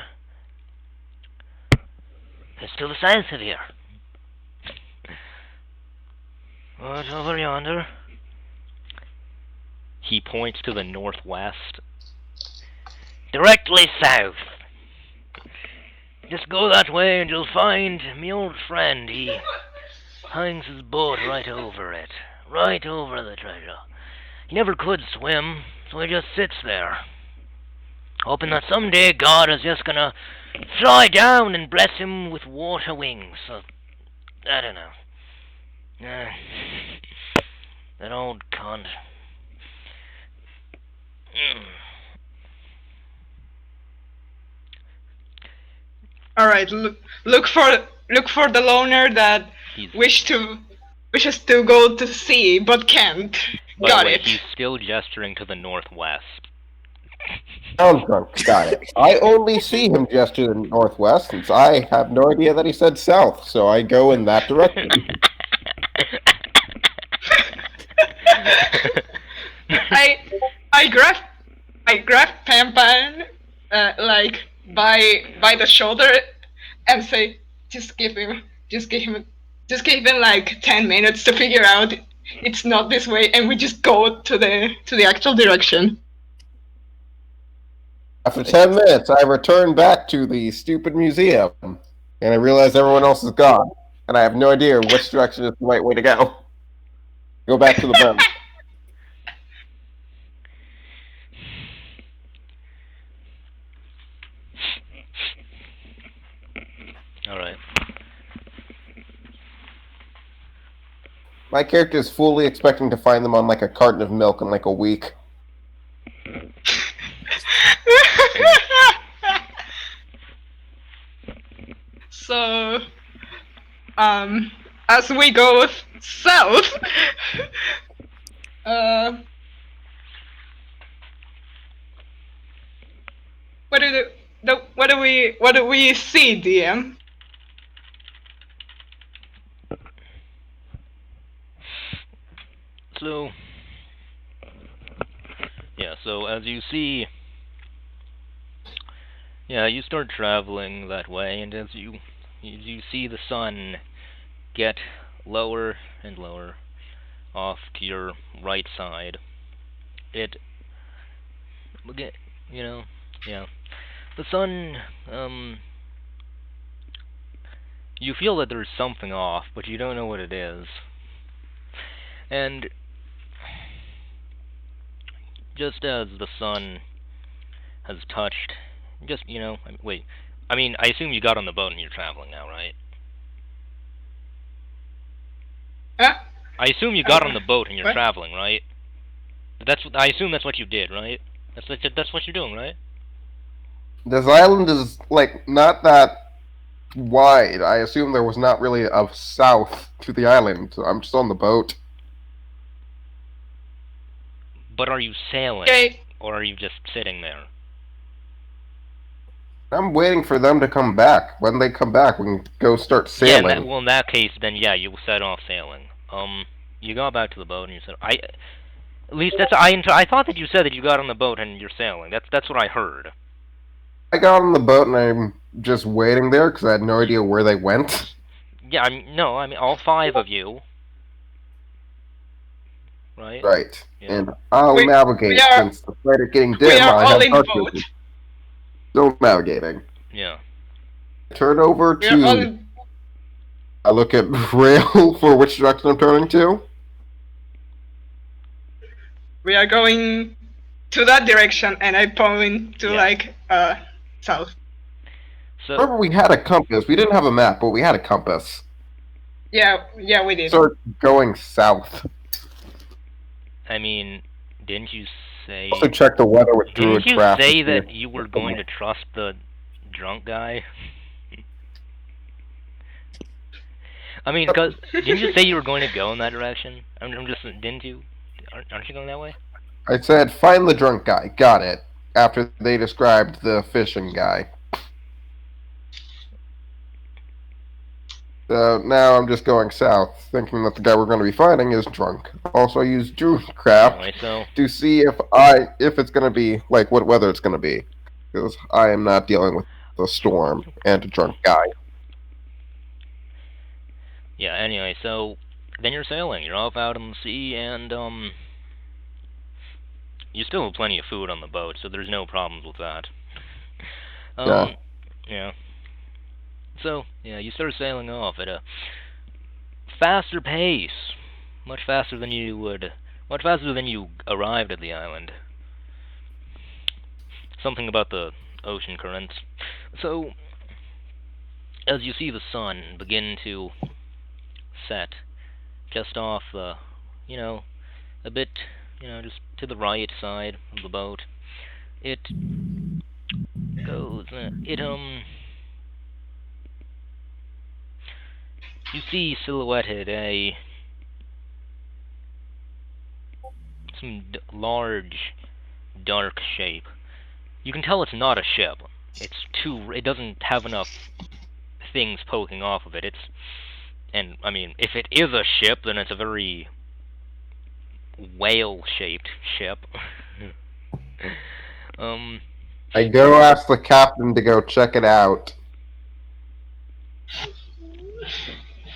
it's to the south of here. What, over yonder? He points to the northwest. Directly south. Just go that way and you'll find me old friend. He hangs his boat right over it. Right over the treasure. He never could swim, so he just sits there. Hoping that someday God is just gonna fly down and bless him with water wings. So, I don't know. That old cunt. All right, look for the loner that wishes to go to sea but can't. By Got the way, it. he's still gesturing to the northwest. Sound drunk. Got it. I only see him gesture to the northwest since I have no idea that he said south, so I go in that direction. I grab Pampan like by the shoulder and say, just give him like 10 minutes to figure out it's not this way, and we just go to the actual direction. After 10 minutes, I return back to the stupid museum, and I realize everyone else is gone, and I have no idea which direction is the right way to go. Go back to the boat. Alright. My character is fully expecting to find them on like a carton of milk in like a week. So, as we go south, what do we see, DM? So, yeah, so as you see, you start traveling that way, and as you see the sun get lower and lower off to your right side, the sun, you feel that there's something off, but you don't know what it is. And just as the sun has touched, I assume you got on the boat and you're traveling now, right? Huh? I assume you got on the boat and you're What? traveling, right? I assume that's what you did, right? That's what you're doing, right? This island is like not that wide. I assume there was not really a south to the island, so I'm just on the boat. But are you sailing, Okay. or are you just sitting there? I'm waiting for them to come back. When they come back, we can go start sailing. Yeah, in that case, then yeah, you set off sailing. You got back to the boat and you said, I thought that you said that you got on the boat and you're sailing. That's what I heard. I got on the boat and I'm just waiting there because I had no idea where they went. Yeah, I mean all 5 of you. Right? Right. Yeah. And I'll navigate since the fight is getting dim. We are I all have in the dark boat. vision. Still navigating. Yeah. Turn over We are all to. in, I look at Rail for which direction I'm turning to. we are going to that direction, and I point to Yeah. south. So Remember, we had a compass. We didn't have a map, but we had a compass. Yeah, we did. Start going south. I mean, didn't you say? Also check the weather with druid Didn't you craft. say that you were going to trust the drunk guy? I mean, didn't you say you were going to go in that direction? I'm just, didn't you? Aren't you going that way? I said, find the drunk guy. Got it. After they described the fishing guy. So now I'm just going south, thinking that the guy we're going to be fighting is drunk. Also, I use Druidcraft Anyway, so to see if it's going to be like what weather it's going to be, because I am not dealing with a storm and a drunk guy. yeah. Anyway, so then you're sailing. You're off out on the sea, and you still have plenty of food on the boat, so there's no problems with that. Yeah. Yeah. So yeah, you start sailing off at a faster pace, much faster than you arrived at the island. Something about the ocean currents. So as you see the sun begin to set just off the, you know, a bit, just to the right side of the boat, it goes, you see silhouetted some large, dark shape. You can tell it's not a ship. It doesn't have enough things poking off of it. And I mean, if it is a ship, then it's a very whale-shaped ship. um, I go ask the captain to go check it out.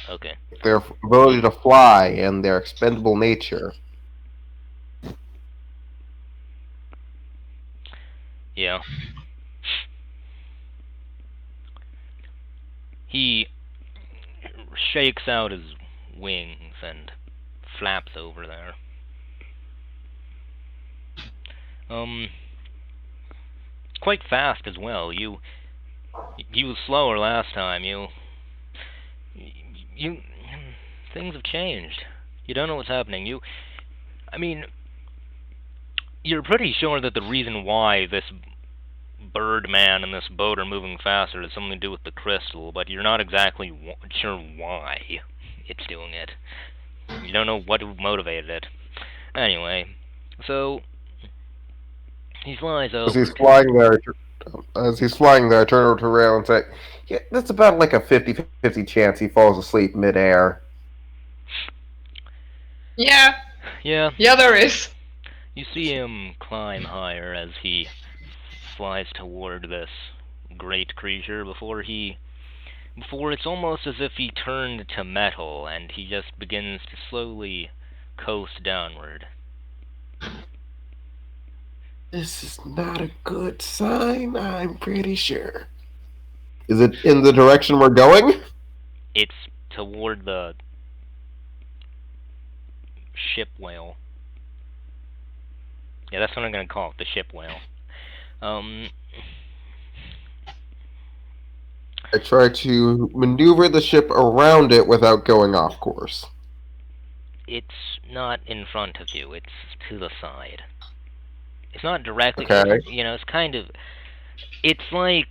okay. Their ability to fly and their expendable nature. Yeah. He shakes out his wings and flaps over there. Quite fast as well. You was slower last time. You things have changed. You don't know what's happening. I mean, you're pretty sure that the reason why this Birdman and this boat are moving faster has something to do with the crystal, but you're not exactly sure why it's doing it. You don't know what motivated it. Anyway, so he flies over. As he's flying there, I turn over to Rail and say, yeah, that's about like a 50-50 chance he falls asleep midair. Yeah, Yeah, yeah, there is. you see him climb higher as he flies toward this great creature before it's almost as if he turned to metal and he just begins to slowly coast downward. This is not a good sign, I'm pretty sure. Is it in the direction we're going? It's toward the ship whale. Yeah, that's what I'm gonna call it, the ship whale. I try to maneuver the ship around it without going off course. It's not in front of you, it's to the side. It's not directly, Okay. it's kind of, it's like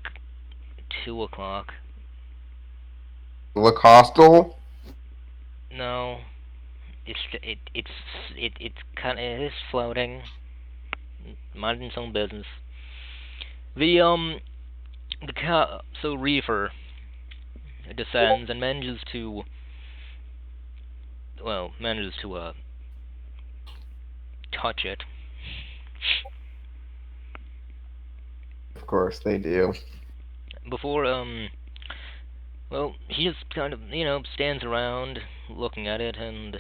2 o'clock. Look hostile? No, it's kind of, it is floating, minding its own business. So Reefer descends and manages to touch it. Of course they do. Before, he just kind of, stands around looking at it, and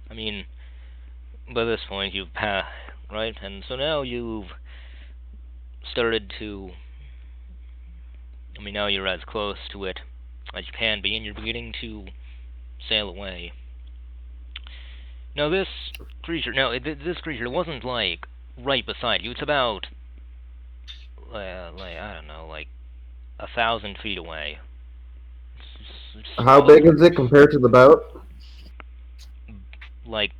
I mean, by this point you've passed, right? And so now you've started to, now you're as close to it as you can be, and you're beginning to sail away. Now this creature wasn't like right beside you. It's about, I don't know, like 1,000 feet away. How big is it compared to the boat? Like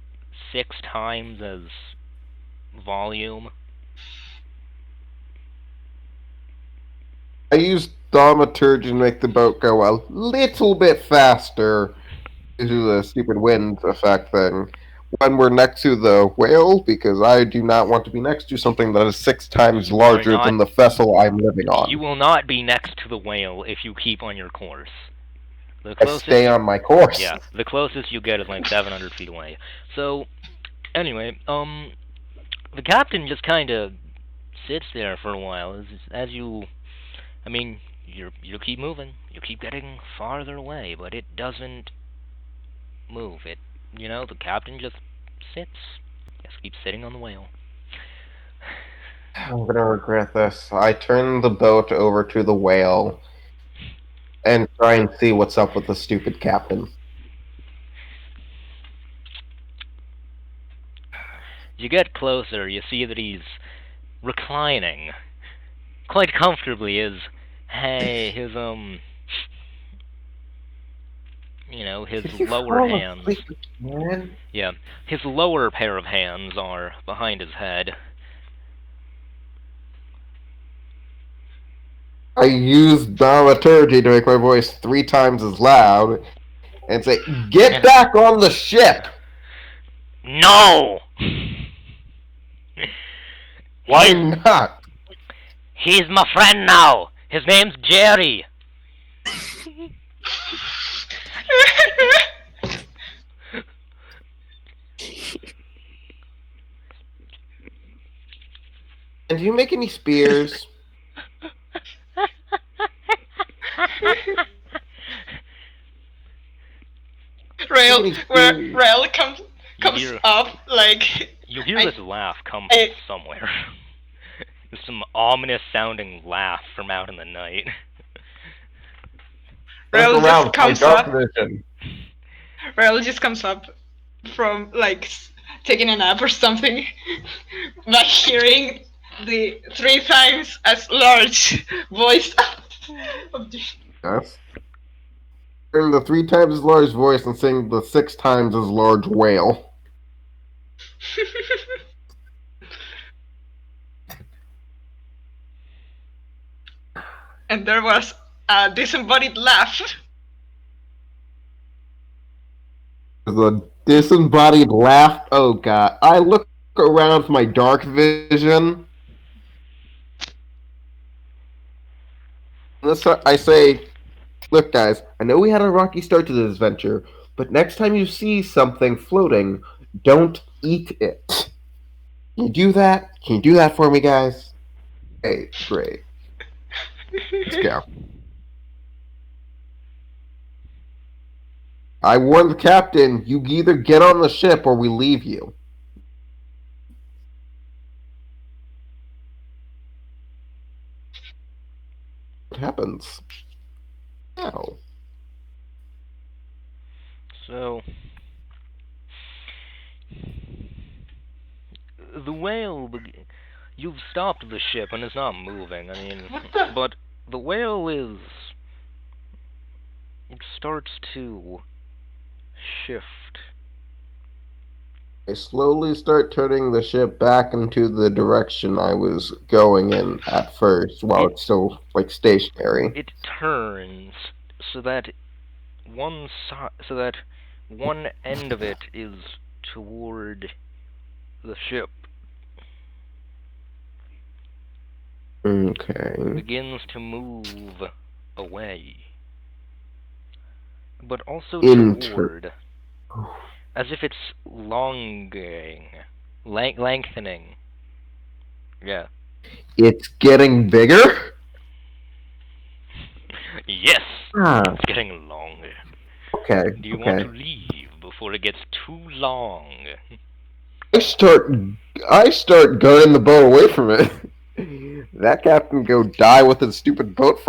6 times as volume. I used thaumaturgy to make the boat go a little bit faster do the stupid wind effect thing when we're next to the whale because I do not want to be next to something that is 6 times You are larger not. than the vessel I'm living You on. will not be next to the whale if you keep on your course. The I closest stay you, on my course. yeah, the closest you get is like 700 feet away. So anyway, the captain just kind of sits there for a while as you. I mean, you keep moving, you keep getting farther away, but it doesn't move. The captain just sits, just keeps sitting on the whale. I'm gonna regret this. I turn the boat over to the whale and try and see what's up with the stupid captain. You get closer, you see that he's reclining quite comfortably. His Did you lower fall hands. asleep, man? Yeah, his lower pair of hands are behind his head. I use thaumaturgy to make my voice 3 times as loud and say, "Get back on the ship!" No! Why He's, not? he's my friend now. His name's Jerry. And do you make any spears? Rail, Any where spears? Rail comes You comes hear up like you hear I- this laugh come I- from somewhere. There's some ominous sounding laugh from out in the night. Rail Look just around, my comes dark up. vision. Rail just comes up from like taking a nap or something by hearing the 3 times as large voice of the Yes. Hearing the 3 times as large voice and saying the 6 times as large whale. and there was a disembodied laugh. The disembodied laugh. Oh god. I look around my dark vision. I say, look, guys, I know we had a rocky start to this adventure, but next time you see something floating, don't eat it. Can you do that? Can you do that for me, guys? Hey, great. Let's go. I warned the captain, you either get on the ship or we leave you. What happens? Ow. So the whale, you've stopped the ship and it's not moving. I mean, but the whale is. It starts to shift. I slowly start turning the ship back into the direction I was going in at first, while it's still stationary. It turns so that one end of it is toward the ship. Okay. Begins to move away, but also toward, as if it's lengthening. Yeah. It's getting bigger? Yes. Ah. It's getting longer. Okay. Do you want to leave before it gets too long? I start guarding the boat away from it. That captain go die with his stupid You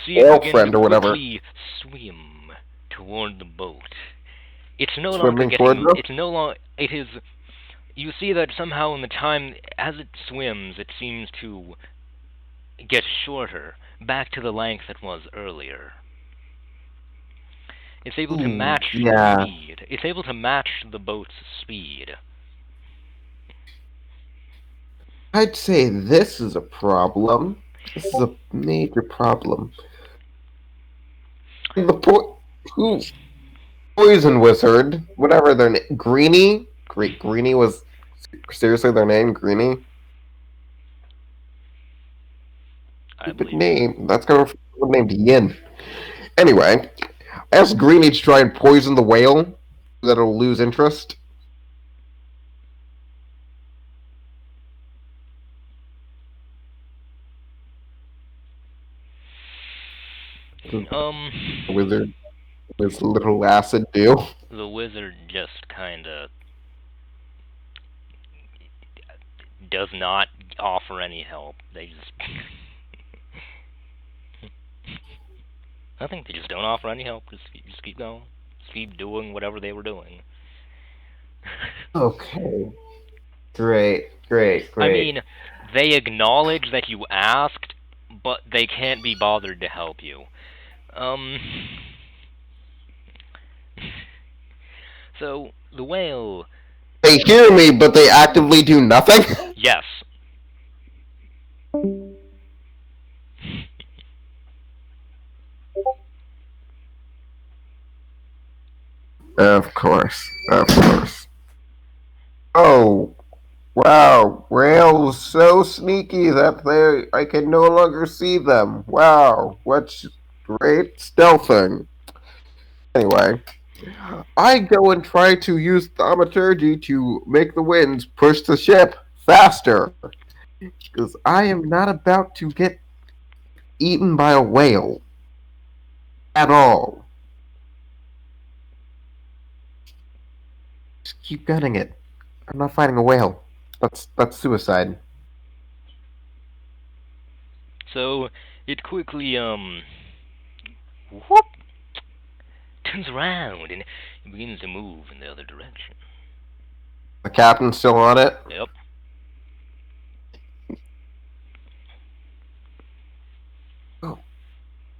see it begin friend to or whatever. quickly swim toward the boat. It's no Swimming longer toward getting. them? It's no longer. It is. You see that somehow in the time as it swims, it seems to get shorter, back to the length it was earlier. It's able to match the speed. It's able to match the boat's speed. I'd say this is a problem. This is a major problem. The poison wizard, whatever their name, Greenie. Greenie was seriously their name, Greenie. I Stupid believe it. name. That's kind of named Yin. Anyway, I asked Greenie to try and poison the whale so that it'll lose interest. Um, Wizard with little acid do. the wizard just kinda does not offer any help. They just I think they just don't offer any help. Just keep going. Just keep doing whatever they were doing. Okay. Great. I mean, they acknowledge that you asked, but they can't be bothered to help you. Um. So, the whale. They hear me, but they actively do nothing? Yes. Of course. Oh, wow. Whales so sneaky that I can no longer see them. Wow. What great stealthing. Anyway, I go and try to use thaumaturgy to make the winds push the ship faster. Because I am not about to get eaten by a whale. At all. Just keep gunning it. I'm not fighting a whale. That's suicide. So, it quickly, whoop, turns around and begins to move in the other direction. The captain's still on it? Yep.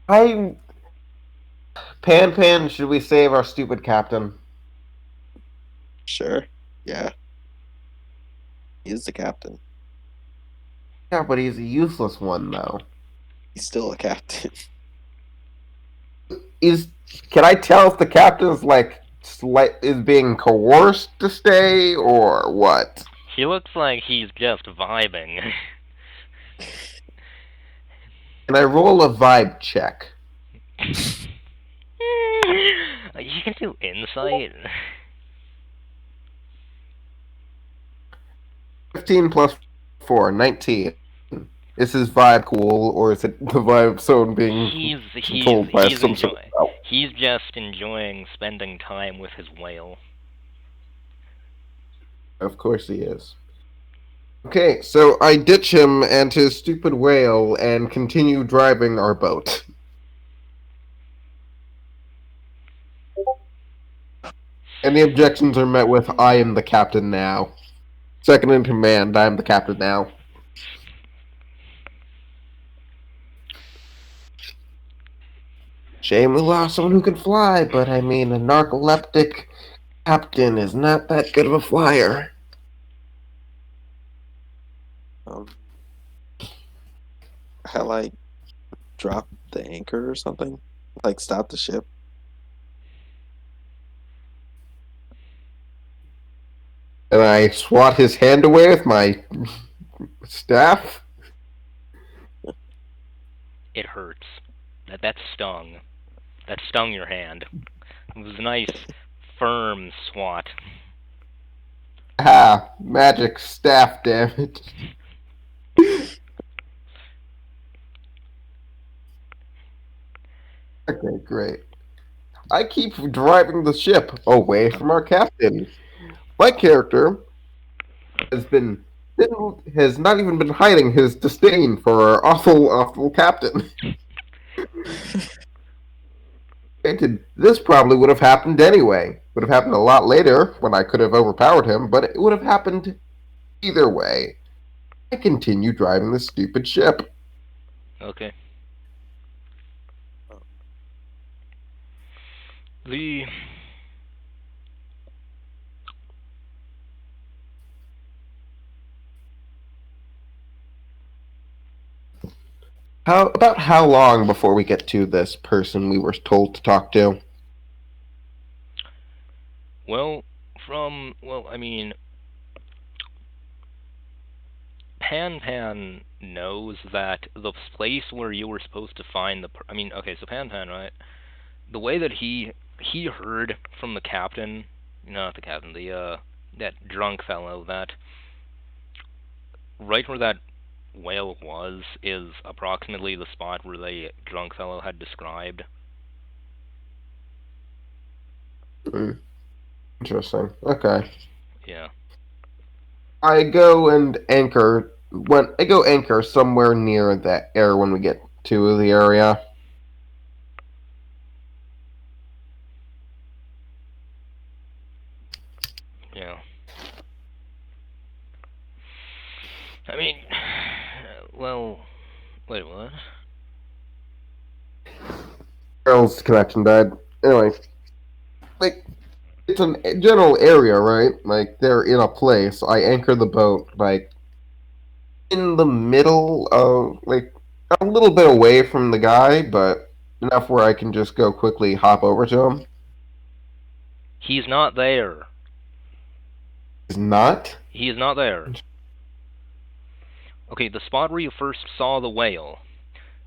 I Pan, should we save our stupid captain? Sure. Yeah. He's the captain. Yeah, but he's a useless one, though. He's still a captain. Can I tell if the captain's is being coerced to stay or what? He looks like he's just vibing. Can I roll a vibe check? You can do insight. 15 plus 4, 19. Is his vibe cool, or is it the vibe zone being controlled by some sort of... He's just enjoying spending time with his whale. Of course he is. Okay, so I ditch him and his stupid whale and continue driving our boat. Any objections are met with, I am the captain now. Second in command, I am the captain now. Shame we lost someone who can fly, but I mean, a narcoleptic captain is not that good of a flyer. I like drop the anchor or something, like stop the ship. And I swat his hand away with my staff. It hurts. That stung. That stung your hand. It was a nice, firm swat. Ah, magic staff damage. Okay, great. I keep driving the ship away from our captain. My character has not even been hiding his disdain for our awful captain. Granted, this probably would have happened anyway. Would have happened a lot later when I could have overpowered him, but it would have happened either way. I continue driving this stupid ship. Okay. How long before we get to this person we were told to talk to? Well, Pan knows that the place where you were supposed to find okay, so Pan, right? The way that he heard from the captain, not the captain, the that drunk fellow, that right where that whale was is approximately the spot where the drunk fellow had described. Interesting. Okay. Yeah. I go and anchor when I go anchor somewhere near that area when we get to the area. Yeah. I mean, well, wait, what? Girl's connection died. Anyway, like it's a general area, right? Like they're in a place. I anchor the boat like in the middle of like a little bit away from the guy, but enough where I can just go quickly hop over to him. He's not there. He's not. He is not there. Okay, the spot where you first saw the whale.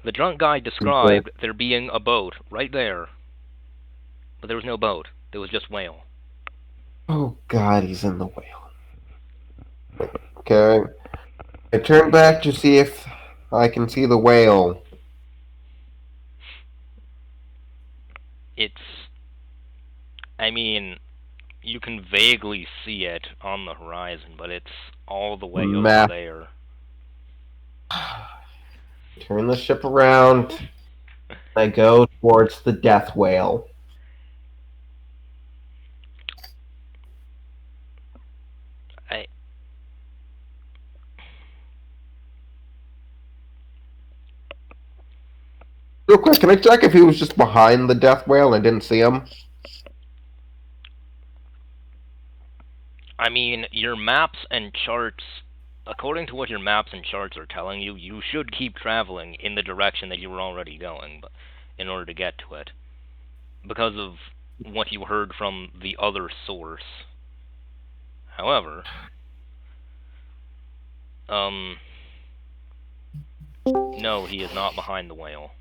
The drunk guy described there being a boat right there. But there was no boat. There was just whale. Oh God, he's in the whale. Okay. I turn back to see if I can see the whale. I mean, you can vaguely see it on the horizon, but it's all the way over there. Turn the ship around. I go towards the death whale. Real quick, can I check if he was just behind the death whale and I didn't see him? I mean, your maps and charts, according to what your maps and charts are telling you, you should keep traveling in the direction that you were already going, but in order to get to it, because of what you heard from the other source. However, no, he is not behind the whale.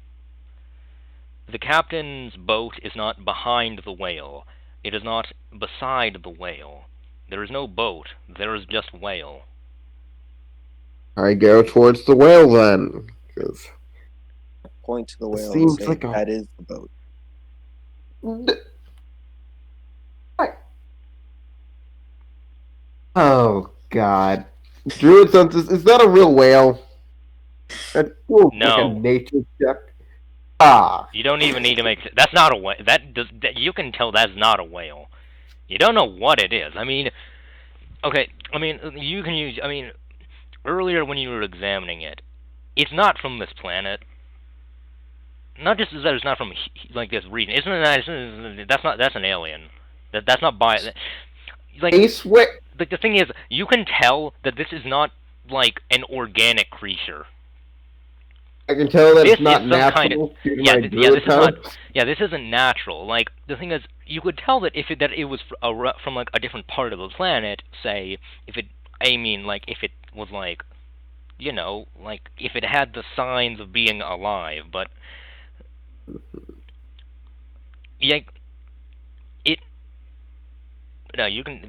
The captain's boat is not behind the whale. It is not beside the whale. There is no boat. There is just whale. I go towards the whale then. Cause Point to the whale and seems say, like a- that is the boat. Oh God. Druid senses, is that a real whale? That feels like a No. nature check. Ah. You don't even need to make... That's not a whale. You can tell that's not a whale. You don't know what it is. I mean... Okay, I mean, you can use... I mean, earlier when you were examining it, it's not from this planet. Not just that it's not from, like, this region. That's an alien. That's not by... Like, the thing is, you can tell that this is not, like, an organic creature. I can tell that This it's not is some natural kind of... due to Yeah, my this druid is not... powers. Yeah, this isn't natural. Like, the thing is, you could tell that that it was from, like, a different part of the planet, say, if it... I mean, like, if it was, like, you know, like, if it had the signs of being alive, but... Yeah, it... No, you can...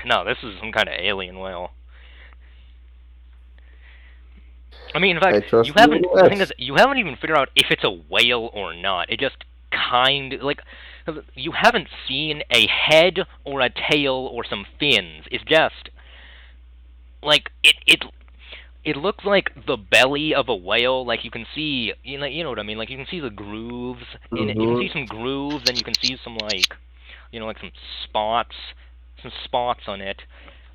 No, this is some kind of alien whale. I mean, in fact, you haven't... The thing is, you haven't even figured out if it's a whale or not. It just like... You haven't seen a head or a tail or some fins. It's just... Like, it looks like the belly of a whale. Like, you can see... You know what I mean? Like, you can see the grooves in it. You can see some grooves, and you can see some, like... You know, like some spots on it.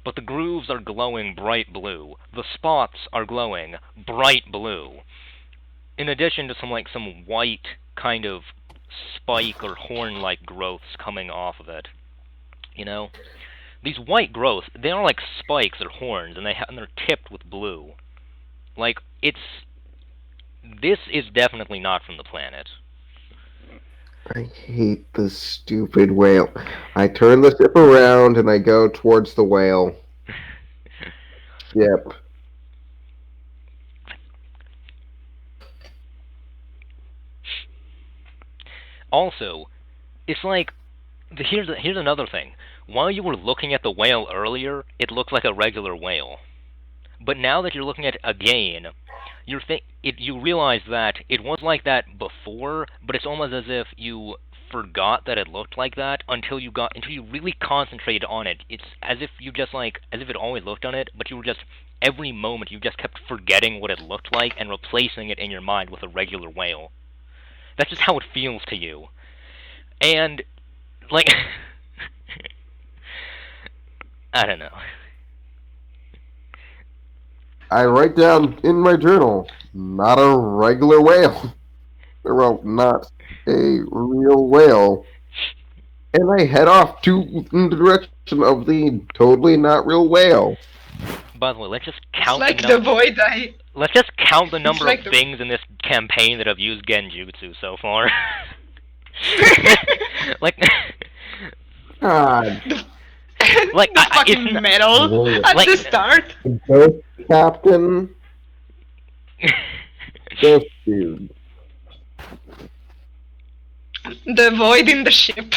But the grooves are glowing bright blue. The spots are glowing bright blue. In addition to some white kind of spike or horn-like growths coming off of it. You know? These white growths, they are like spikes or horns, and they're tipped with blue. Like, this is definitely not from the planet. I hate this stupid whale. I turn the ship around and I go towards the whale. Yep. Also, it's like here's another thing. While you were looking at the whale earlier, it looked like a regular whale. But now that you're looking at it again, you realize that it was like that before, but it's almost as if you forgot that it looked like that until you really concentrated on it. It's as if you just as if it always looked on it, but you were just every moment you just kept forgetting what it looked like and replacing it in your mind with a regular whale. That's just how it feels to you. And like I don't know. I write down in my journal, not a regular whale. Well, not a real whale. And I head off in the direction of the totally not real whale. By the way, let's just It's count like the the void I. let's just count the number like of the- things in this campaign that have used genjutsu so far. like God, Like, the it's fucking metal at like- the start. ghost captain, ghost dude. The void in the ship.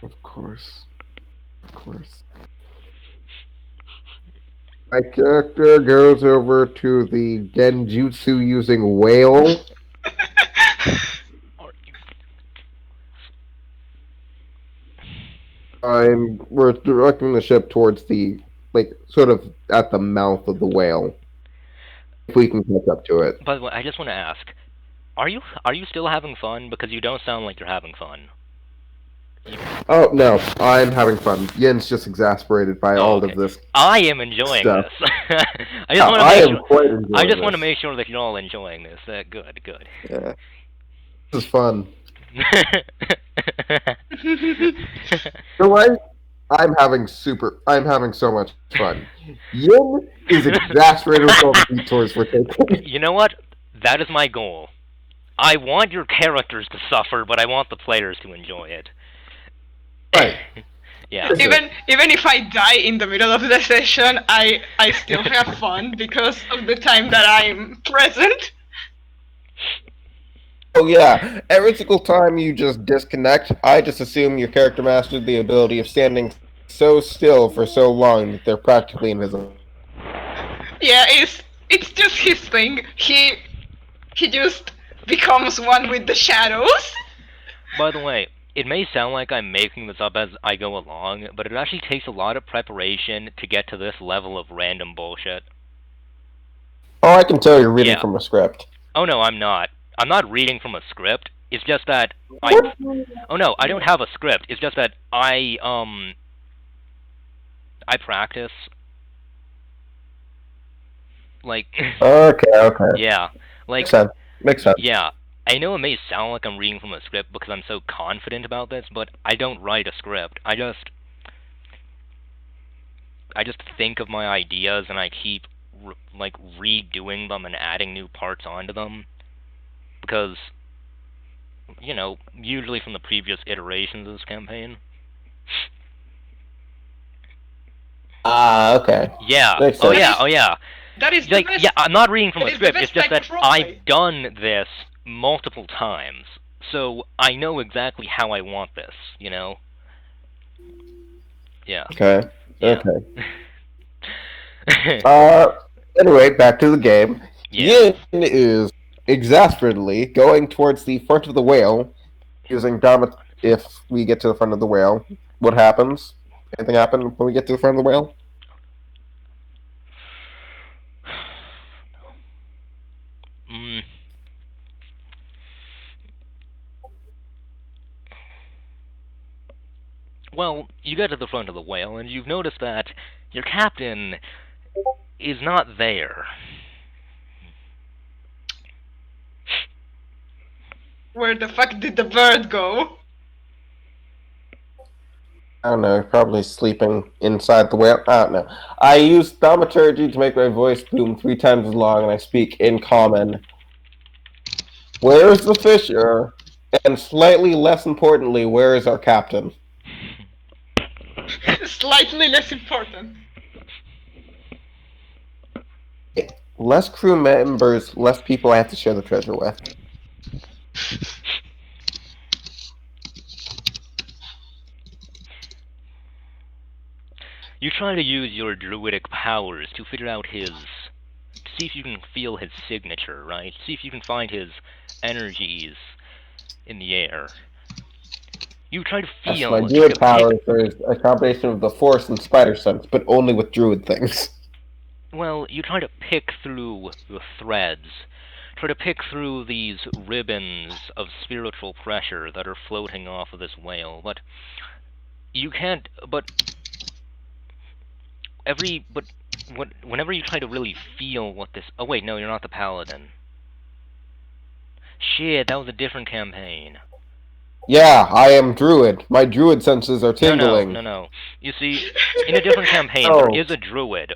Of course. My character goes over to the genjutsu using whale. We're directing the ship towards the sort of at the mouth of the whale. If we can catch up to it. By the way, I just want to ask, are you still having fun? Because you don't sound like you're having fun. Oh no, I'm having fun. Yen's just exasperated by all okay. of this. I am enjoying Stuff. this. I just want to make sure. quite enjoying I just want to this. make sure that you're all enjoying this. Good. Yeah. This is fun. So I'm having so much fun. Yin is exasperated with all the detours we're taking. You know what? That is my goal. I want your characters to suffer, but I want the players to enjoy it. Right. Yeah. Even if I die in the middle of the session, I still have fun because of the time that I'm present. Oh yeah, every single time you just disconnect, I just assume your character mastered the ability of standing so still for so long that they're practically invisible. Yeah, it's just his thing. He just becomes one with the shadows. By the way, it may sound like I'm making this up as I go along, but it actually takes a lot of preparation to get to this level of random bullshit. Oh, I can tell you're reading Yeah. from a script. Oh no, I'm not. I'm not reading from a script. It's just that Oh no, I don't have a script. It's just that I practice. Like Okay. yeah. Like Makes sense. yeah. I know it may sound like I'm reading from a script because I'm so confident about this, but I don't write a script. I just think of my ideas and I keep redoing them and adding new parts onto them because usually from the previous iterations of this campaign. Okay. Yeah. Makes Oh sense. yeah. Oh yeah. That is the best. Yeah, I'm not reading from that a is the script. best It's just type that of roleplay. I've done this multiple times, so I know exactly how I want this. Yeah. Okay. Yeah. Okay. Anyway, back to the game. Yeah. Yin is exasperately going towards the front of the whale, using Dama. If we get to the front of the whale, what happens? Anything happen when we get to the front of the whale? Mm. Well, you get to the front of the whale, and you've noticed that your captain is not there. Where the fuck did the bird go? I don't know, probably sleeping inside the whale. I don't know. I use thaumaturgy to make my voice boom 3 times as long, and I speak in common. Where's the fisher? And slightly less importantly, where is our captain? Slightly less important. Less crew members, less people I have to share the treasure with. You try to use your druidic powers to figure out to see if you can feel his signature, right? See if you can find his energies in the air. You try to Yes, my feel, try to druid pick. powers are a combination of the force and spider sense, but only with druid things. Well, you try to pick through the threads. Try to pick through these ribbons of spiritual pressure that are floating off of this whale, but you can't. Whenever you try to really feel what this. Oh wait, no, you're not the paladin. Shit, that was a different campaign. Yeah, I am druid. My druid senses are No, tingling. no. You see, in a different campaign, Oh. there is a druid,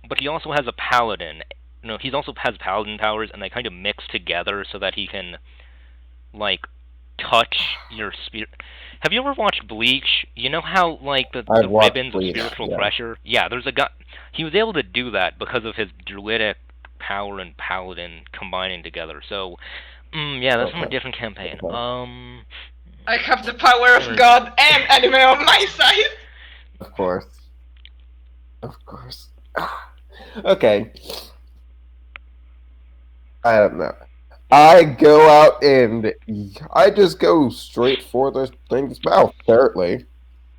but he also has a paladin. No, he also has paladin powers, and they kind of mix together so that he can, like, touch your spirit. Have you ever watched Bleach? You know how, like, the I've watched ribbons Bleach, of spiritual yeah. pressure? Yeah, there's a guy. He was able to do that because of his druidic power and paladin combining together. So, yeah, that's from a Okay. different campaign. I have the power of God and anime on my side. Of course. Okay. I don't know. I go out and I just go straight for the thing's mouth, apparently.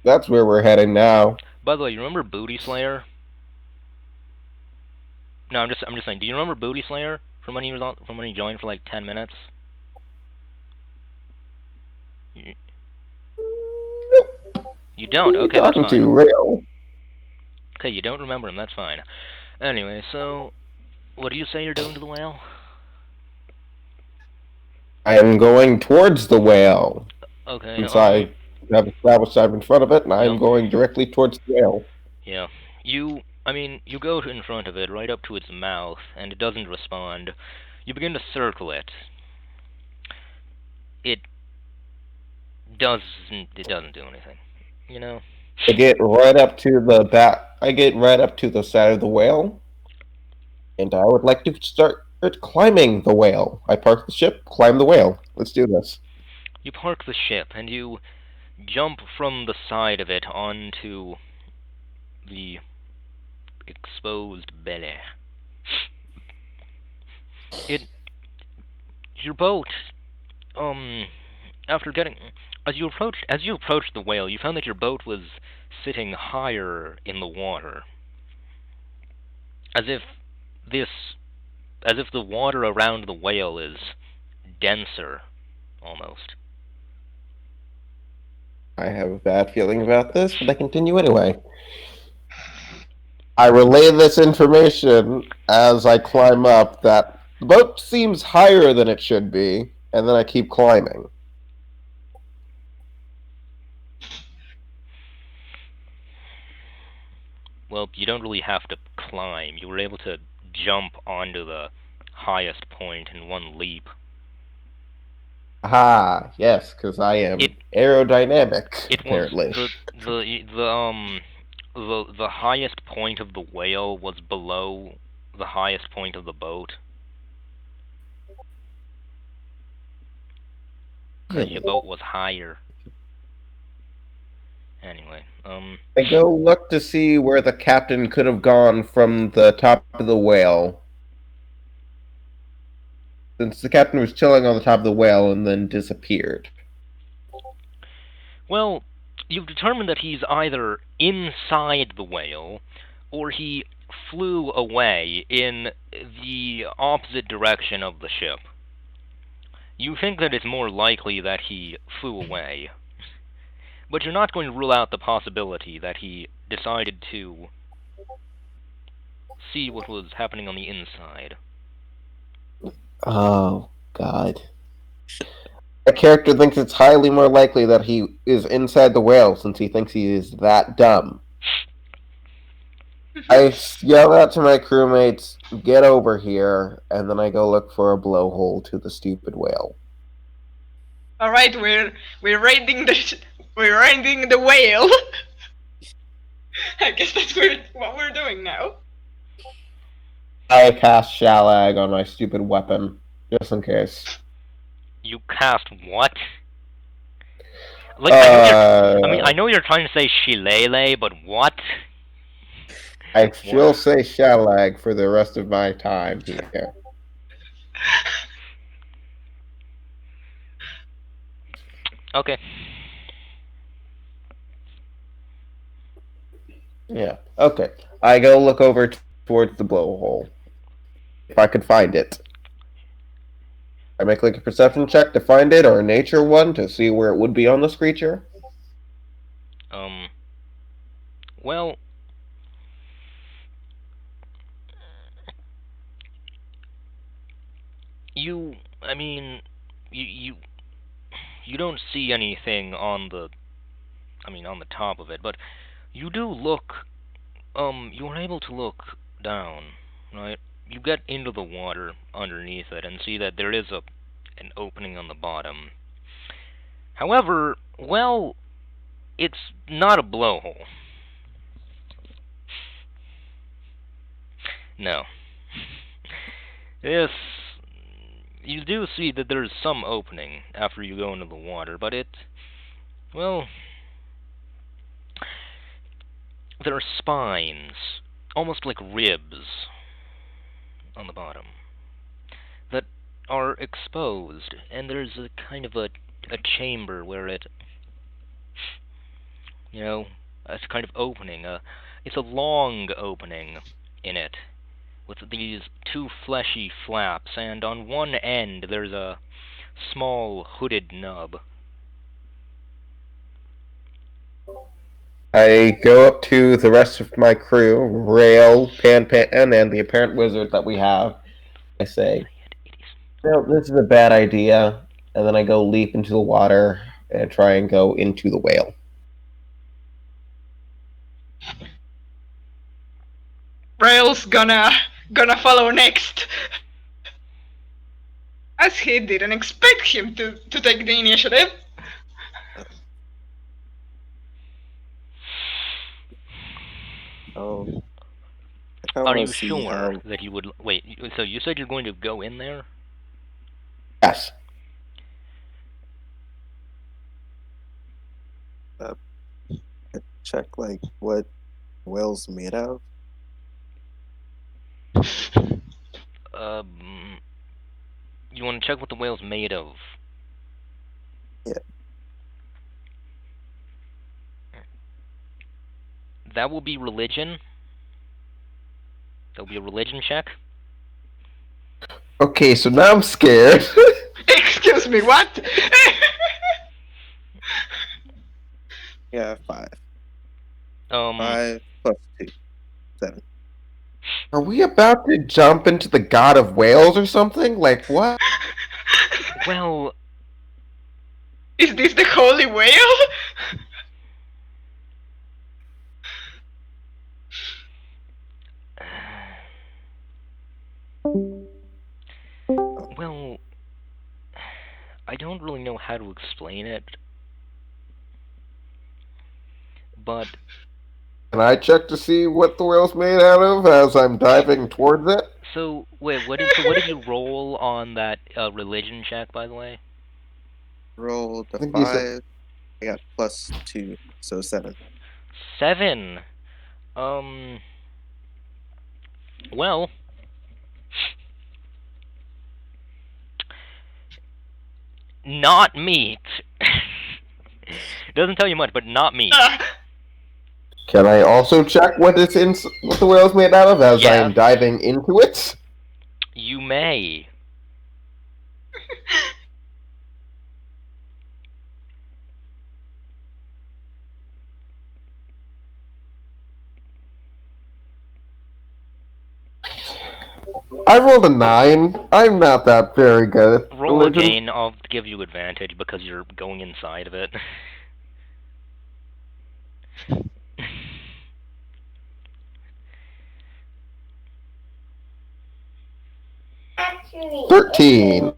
That's where we're heading now. By the way, you remember Booty Slayer? No, I'm just saying. Do you remember Booty Slayer from when he joined for like 10 minutes? You don't? Okay, that's Talking fine. to Rail. Okay, you don't remember him. That's fine. Anyway, so what do you say you're doing to the whale? I am going towards the whale. Okay. Since I have established I'm in front of it, and I'm Yep. going directly towards the whale. Yeah. You go in front of it, right up to its mouth, and it doesn't respond. You begin to circle it. It doesn't do anything. You know? I get right up to the back. I get right up to the side of the whale, and I would like to start climbing the whale. I park the ship, climb the whale. Let's do this. You park the ship, and you jump from the side of it onto the exposed belly. Your boat, after getting, as you approached the whale, you found that your boat was sitting higher in the water, as if the water around the whale is denser, almost. I have a bad feeling about this, but I continue anyway. I relay this information as I climb up that the boat seems higher than it should be, and then I keep climbing. Well, you don't really have to climb. You were able to jump onto the highest point in one leap. Ah, yes, because I am aerodynamic, apparently. The highest point of the whale was below the highest point of the boat. Because your boat was higher. Anyway, I go look to see where the captain could have gone from the top of the whale. Since the captain was chilling on the top of the whale and then disappeared. Well, you've determined that he's either inside the whale, or he flew away in the opposite direction of the ship. You think that it's more likely that he flew away, but you're not going to rule out the possibility that he decided to see what was happening on the inside. Oh, God. A character thinks it's highly more likely that he is inside the whale since he thinks he is that dumb. I yell out to my crewmates, "Get over here!" And then I go look for a blowhole to the stupid whale. All right, we're raiding we're raiding the whale. I guess that's what we're doing now. I cast Shalag on my stupid weapon, just in case. You cast what? Like, I Uh, know you're trying to say shillelagh, but what? I still say Shalag for the rest of my time here. Okay. Yeah. Okay. I go look over towards the blowhole. If I could find it. I make like a perception check to find it, or a nature one to see where it would be on this creature. Well, I mean, you don't see anything on on the top of it, but you do look, you are able to look down, right? You get into the water underneath it and see that there is an opening on the bottom. However, well, it's not a blowhole. No. This, you do see that there's some opening after you go into the water, but well, there are spines, almost like ribs, on the bottom that are exposed, and there's a kind of a chamber where it's kind of opening. It's a long opening in it with these two fleshy flaps, and on one end there's a small hooded nub. I go up to the rest of my crew, Rail, Pan, and the apparent wizard that we have. I say, "No, this is a bad idea." And then I go leap into the water and try and go into the whale. Rail's gonna follow next. As he didn't expect him to take the initiative. Oh, I kind of Are want you to see sure how. that you would wait? So you said you're going to go in there? Yes. Check like what whale's made out Um, you want to check what the whale's made of? Yeah. That will be religion. That'll be a religion check. Okay, so now I'm scared. Excuse me, what? Yeah, 5. Um, 5 plus 2, 7. Are we about to jump into the God of Wales or something? Like what? well, Is this the holy whale? well, I don't really know how to explain it, but Can I check to see what the whale's made out of as I'm diving towards it? so wait, what did you roll on that religion check, by the way? Roll the I think you said 5. I got plus 2, so 7. 7. Well, not meat. Doesn't tell you much, but not meat. Can I also check what what the whale's made out of as I am Yes. diving into it? You may. I rolled a 9. I'm not that very good at Roll religion. again. I'll give you advantage because you're going inside of it. 13.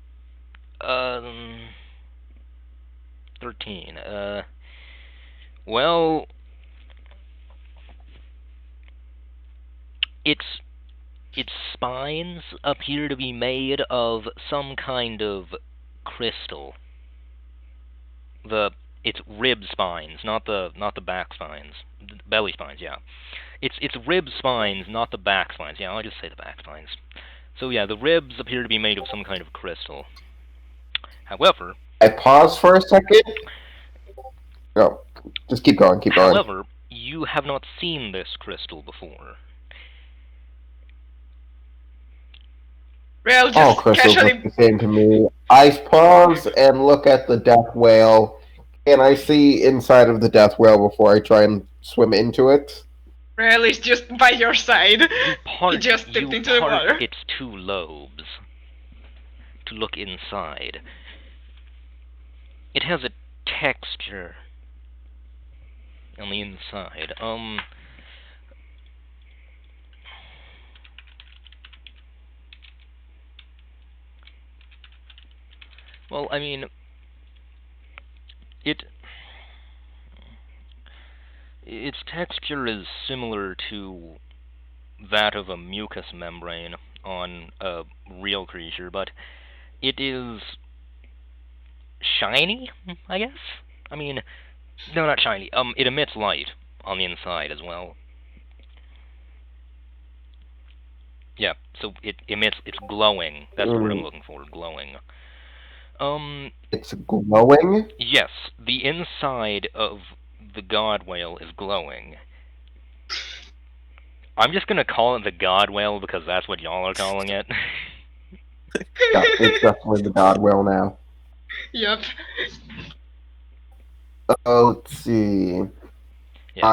13. Well, its its spines appear to be made of some kind of crystal. Its rib spines, not the back spines, belly spines. Yeah, it's rib spines, not the back spines. Yeah, I'll just say the back spines. So yeah, the ribs appear to be made of some kind of crystal. However, I pause for a second. No, just keep going, keep going. however, you have not seen this crystal before. Real All just crystals look casually. the same to me. I pause and look at the death whale. Can I see inside of the death whale before I try and swim into it? Real is just by your side. He just dipped You into the part water. its two lobes to look inside. It has a texture on the inside. Well, I mean, it its texture is similar to that of a mucous membrane on a real creature, but it is shiny, I guess? I mean, no, not shiny. It emits light on the inside as well. Yeah, so it emits, it's glowing. That's the word I'm looking for, glowing. It's glowing? Yes, the inside of the god whale is glowing. I'm just gonna call it the god whale because that's what y'all are calling it. Yeah, it's definitely the god whale now. Yep. Let's see. Yeah.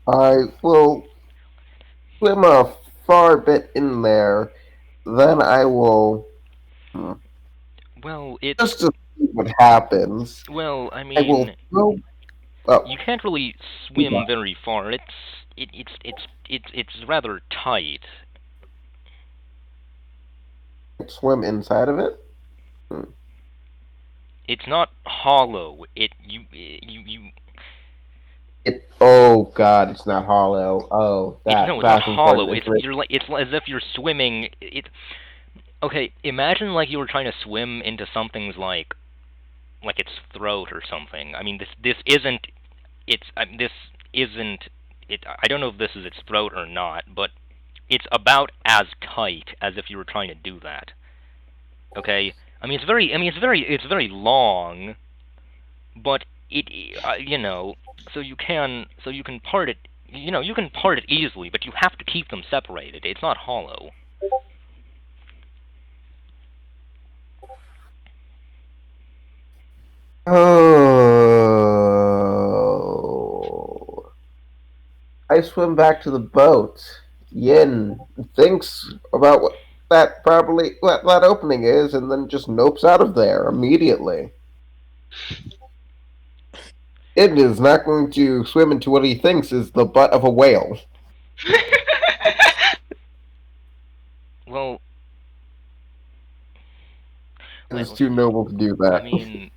I will swim a far bit in there. Then I will Well, it. just to see what happens. Well, I I will mean, throw. Oh, you can't really swim very far. It's rather tight. swim inside of it. It's not hollow. You. Oh God, it's not hollow. Oh, that It's not that's important. hollow. It's as if you're swimming. Okay. Imagine like you were trying to swim into something's like its throat or something. I mean, this isn't. This isn't. I don't know if this is its throat or not, but it's about as tight as if you were trying to do that. Okay. I mean, it's very long, but you know, so you can part it. You know, you can part it easily, but you have to keep them separated. It's not hollow. Oh, I swim back to the boat. Yin thinks about what that opening is, and then just nopes out of there immediately. It is not going to swim into what he thinks is the butt of a whale. Well, It is too see. noble to do I that. mean,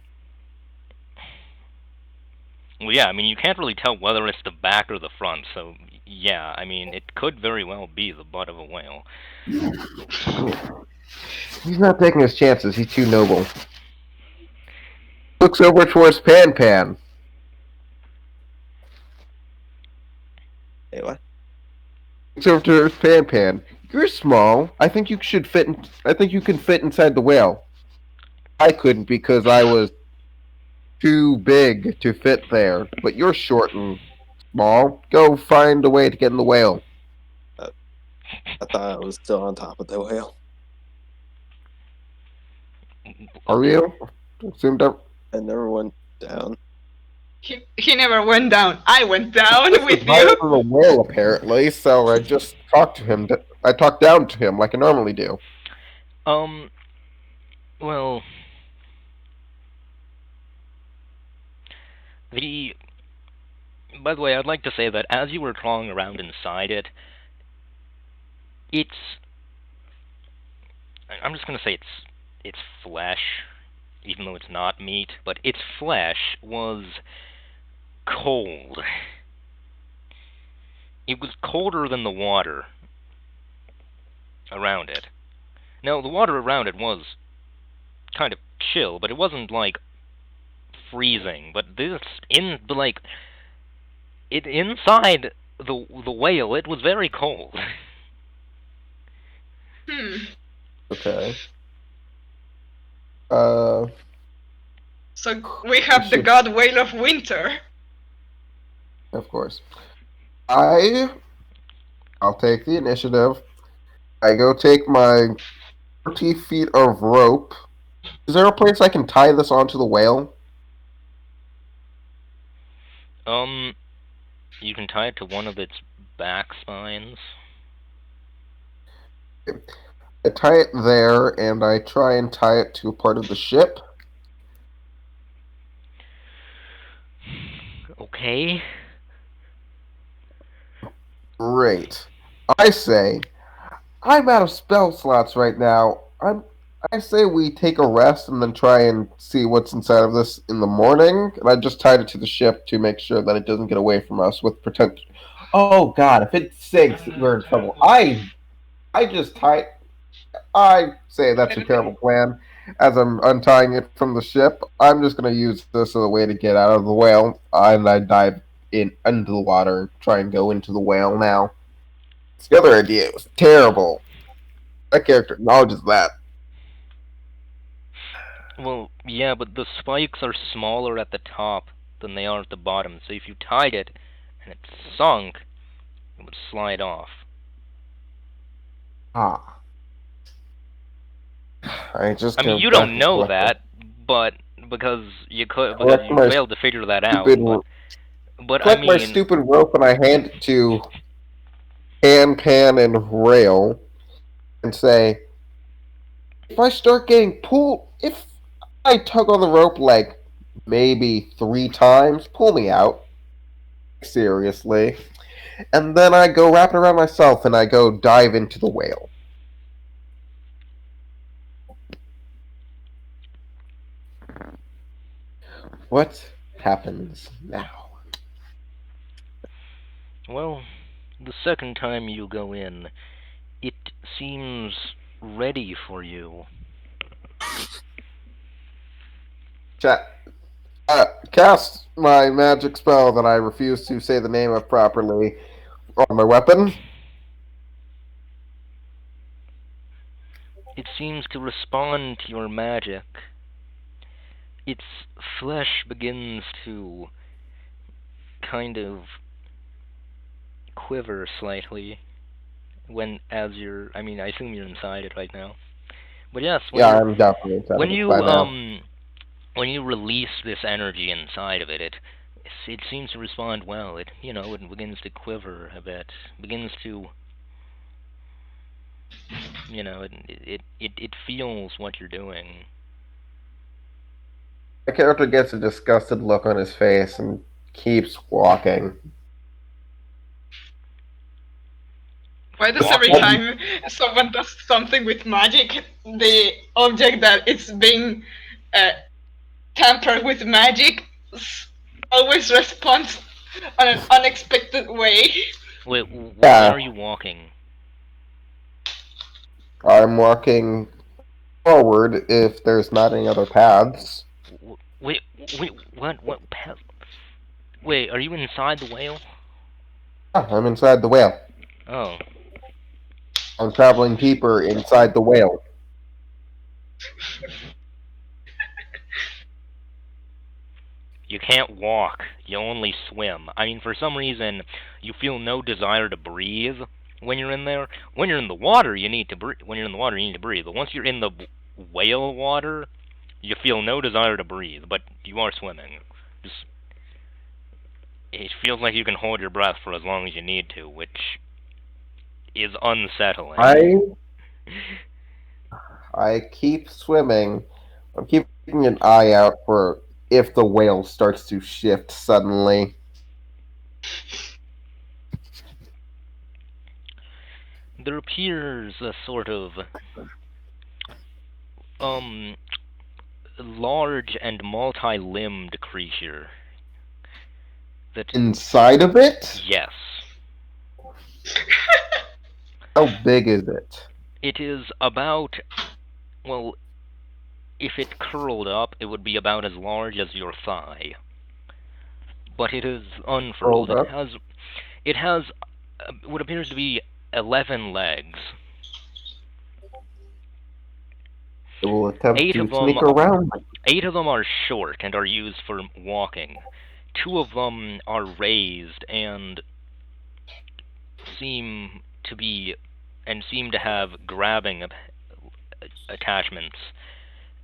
well, yeah. I mean, you can't really tell whether it's the back or the front. So, yeah. I mean, it could very well be the butt of a whale. He's not taking his chances. He's too noble. Looks over towards Pan Pan. Hey, what? Looks over towards Pan Pan. You're small. I think you should fit. I think you can fit inside the whale. I couldn't because I was too big to fit there. But you're short and small. Go find a way to get in the whale. I thought I was still on top of the whale. Are you? Assumed up. I never went down. He never went down. I went down This with is higher you. than a whale, apparently. So I just talked to him. I talked down to him like I normally do. Well, the. By the way, I'd like to say that as you were crawling around inside it, it's I'm just gonna say it's flesh, even though it's not meat, but its flesh was cold. It was colder than the water around it. Now, the water around it was kind of chill, but it wasn't like freezing. But this like it inside the whale, it was very cold. Okay. Uh, So we have the should, god whale of winter. of course. I'll take the initiative. I go take my 40 feet of rope. Is there a place I can tie this onto the whale? You can tie it to one of its back spines. I tie it there, and I try and tie it to a part of the ship. Okay. Great. I say, I'm out of spell slots right now. I say we take a rest and then try and see what's inside of this in the morning. And I just tied it to the ship to make sure that it doesn't get away from us with pretend. Oh God! If it sinks, we're in trouble. I just tie. I say that's a terrible plan. As I'm untying it from the ship, I'm just going to use this as a way to get out of the whale, and I dive in under the water and try and go into the whale now. The other idea was terrible. That character acknowledges that. Well, yeah, but the spikes are smaller at the top than they are at the bottom, so if you tied it and it sunk, it would slide off. Ah. I just I mean, go you back don't and know collect that, but because you collect my failed to figure that out. stupid But I collect my mean, stupid rope and I hand it to Pan, and Rail and say, if I start getting pulled, if I tug on the rope like maybe 3 times, pull me out. Seriously. And then I go wrap it around myself and I go dive into the whale. What happens now? well, the second time you go in, it seems ready for you. Chat. Cast my magic spell that I refuse to say the name of properly on my weapon. It seems to respond to your magic. Its flesh begins to kind of quiver slightly I mean, I assume you're inside it right now. But yes, Yeah, I'm definitely inside when of it by you now. when you release this energy inside of it, it seems to respond well. It begins to quiver a bit, begins to it feels what you're doing. My character gets a disgusted look on his face and keeps walking. Why does every time someone does something with magic, the object that it's being uh, tampered with magic always responds on an unexpected way? Wait, why are you walking? I'm walking forward if there's not any other paths. Wait, what? Wait, are you inside the whale? Ah, I'm inside the whale. Oh, I'm traveling deeper inside the whale. you can't walk. You only swim. I mean, for some reason, you feel no desire to breathe when you're in there. When you're in the water, you need to breathe. When you're in the water, you need to breathe. But once you're in the whale water, you feel no desire to breathe. But you are swimming. Just it feels like you can hold your breath for as long as you need to, which is unsettling. I keep swimming. I'm keeping an eye out for if the whale starts to shift suddenly. There appears a sort of um large and multi-limbed creature. That Inside of it? yes, How big is it? it is about, well, if it curled up, it would be about as large as your thigh. But it is unfurled. Rolled It up. has what appears to be 11 legs. It will attempt Eight to of them sneak around. 8 of them are short and are used for walking. 2 of them are raised and seem to be seem to have grabbing attachments.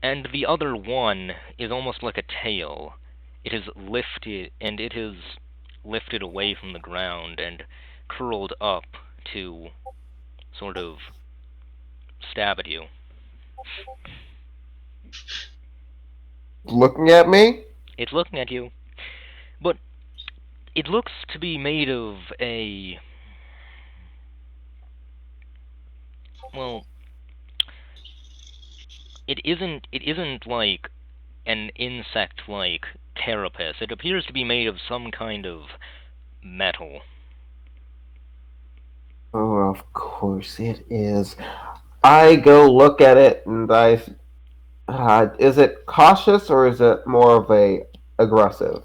And the other one is almost like a tail. It is lifted away from the ground and curled up to sort of stab at you. Looking at me? It's looking at you, but it looks to be made of a, well, it isn't like an insect like carapace. It appears to be made of some kind of metal. Oh, of course it is. I go look at it and is it cautious or is it more of a aggressive?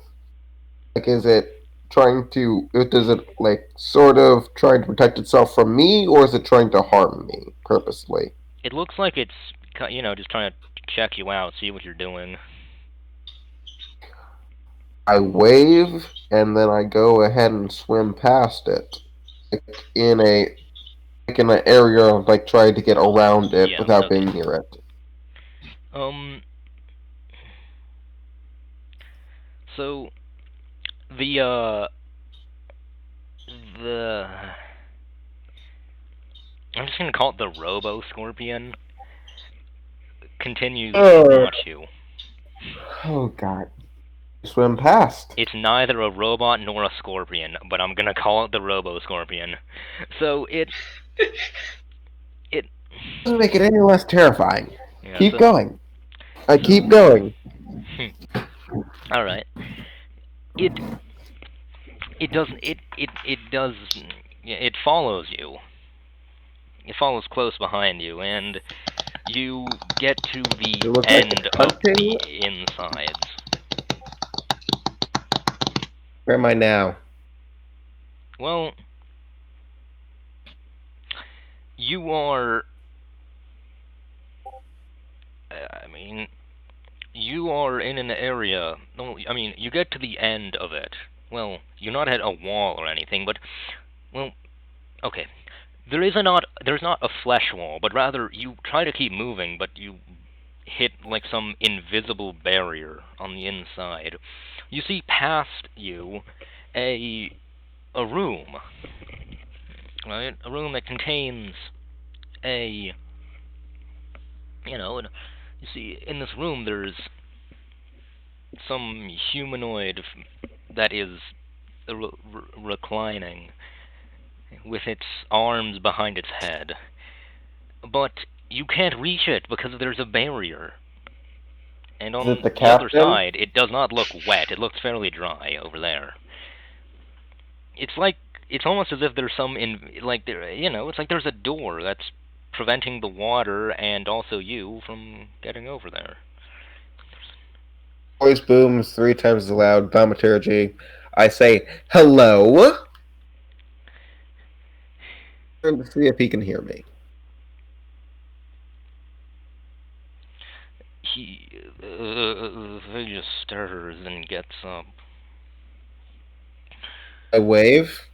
Like, is it does it like sort of trying to protect itself from me, or is it trying to harm me purposely? It looks like it's just trying to check you out, see what you're doing. I wave and then I go ahead and swim past it, like in a like in an area of like trying to get around it Yeah, without okay. being near it. Um. So the the I'm just gonna call it the Robo Scorpion continues to watch you. Oh God! Swim past. It's neither a robot nor a scorpion, but I'm gonna call it the Robo Scorpion. So it Doesn't make it any less terrifying. yeah. Keep So going. I keep going. all right. It it doesn't it does it follows you. It follows close behind you, and you get to the It looks like end it's of hunting. the insides. Where am I now? Well, you are. I mean, you are in an area. No, I mean, you get to the end of it. Well, you're not at a wall or anything, but well, okay. There's not a flesh wall, but rather you try to keep moving, but you hit like some invisible barrier on the inside. You see past you a a room, right? A room that contains a, you see in this room there's some humanoid that is reclining with its arms behind its head. But you can't reach it because there's a barrier. And Is it on the the other captain? side, it does not look wet. It looks fairly dry over there. It's like it's almost as if there's some it's like there's a door that's preventing the water and also you from getting over there. Voice booms 3 times as loud. Thaumaturgy. I say hello. Trying to see if he can hear me. He just stirs and gets up. I wave.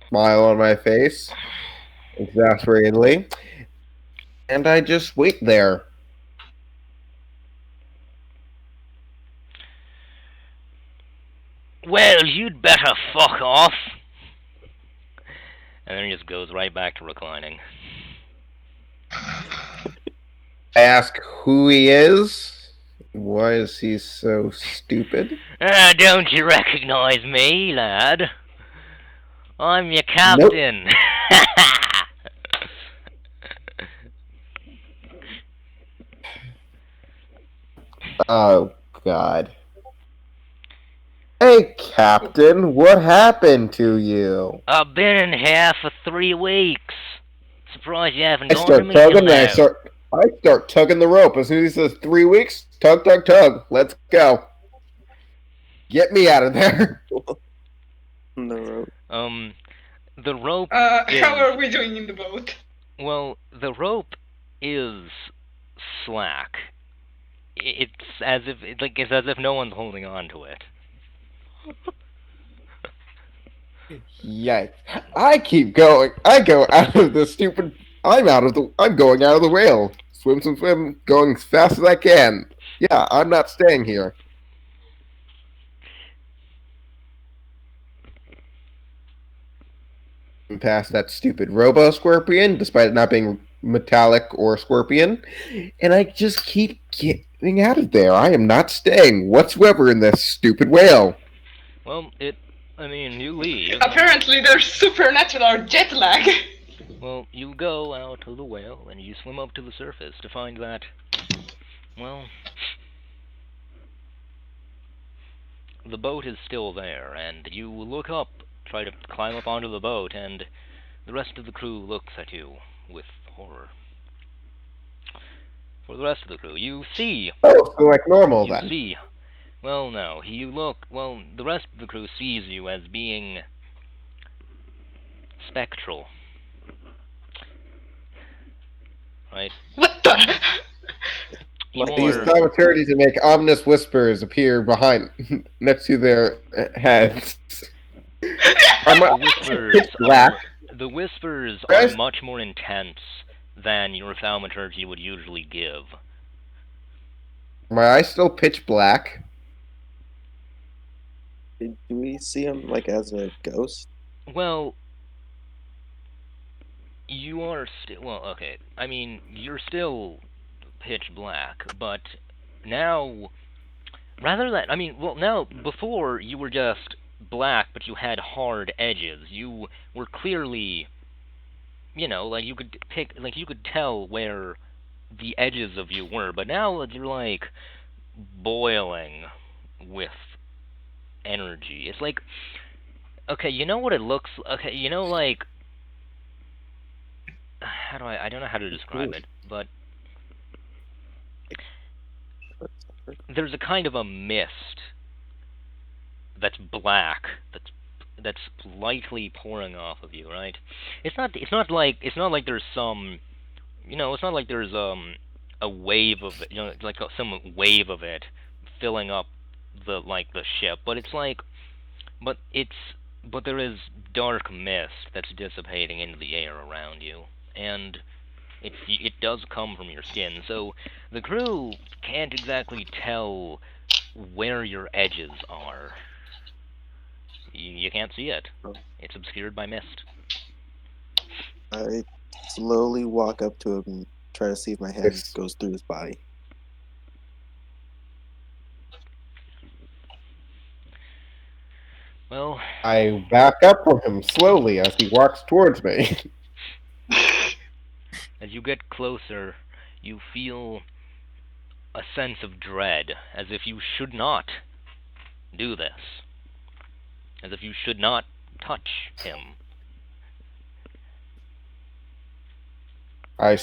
Smile on my face. Exasperatedly. And I just wait there. Well, you'd better fuck off. And then he just goes right back to reclining. I ask who he is. Why is he so stupid? Don't you recognize me, lad? I'm your captain. Oh, God. Hey, Captain, what happened to you? I've been in here for 3 weeks. Surprised you haven't I gone to start me till tugging, and now. I start tugging the rope. As soon as he says 3 weeks, tug, tug, tug. Let's go. Get me out of there. On the road. The rope How is, are we doing in the boat? well, the rope is slack. It's as if it's as if no one's holding on to it. Yikes. I keep going. I go out of the stupid. I'm going out of the whale. Swim, swim, swim. Going as fast as I can. Yeah, I'm not staying here. Past that stupid robo scorpion, despite it not being metallic or scorpion, and I just keep getting out of there. I am not staying whatsoever in this stupid whale. Well, you leave. Apparently, there's supernatural jet lag. Well, you go out to the whale and you swim up to the surface to find that, well, the boat is still there, and you look up, try to climb up onto the boat, and the rest of the crew looks at you with horror. For the rest of the crew, you see. Oh, so like normal You then. see. Well, no. The rest of the crew sees you as being spectral. Right? What the? You I use are, thaumaturgy to make ominous whispers appear behind, next to their heads. the whispers are Guys? much more intense than your thaumaturgy would usually give. My eyes still pitch black. Do we see him like as a ghost? Well, you are still, well, okay. I mean, you're still pitch black, but now, now, before you were just black, but you had hard edges. You were clearly, like you could tell where the edges of you were, but now you're like boiling with energy. It's like, okay, you know what it looks, okay, like, I don't know how to describe it, but there's a kind of a mist that's black, that's lightly pouring off of you, right? It's not like there's some, it's not like there's a wave of it, like some wave of it filling up the ship, but it's like, but there is dark mist that's dissipating into the air around you, and it does come from your skin, so the crew can't exactly tell where your edges are. You can't see it. It's obscured by mist. I slowly walk up to him and try to see if my hand goes through his body. Well, I back up from him slowly as he walks towards me. as you get closer, you feel a sense of dread, as if you should not do this. As if you should not touch him. I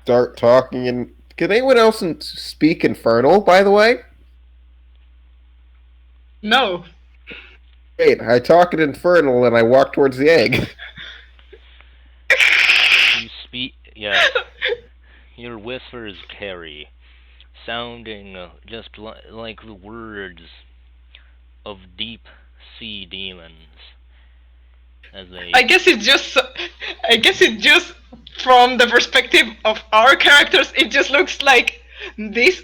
start talking, and can anyone else speak Infernal, by the way? No. Wait, I talk in Infernal, and I walk towards the egg. You speak, yeah. Your whispers carry, sounding just like the words of deep sea demons. As they... I guess it just from the perspective of our characters, it just looks like this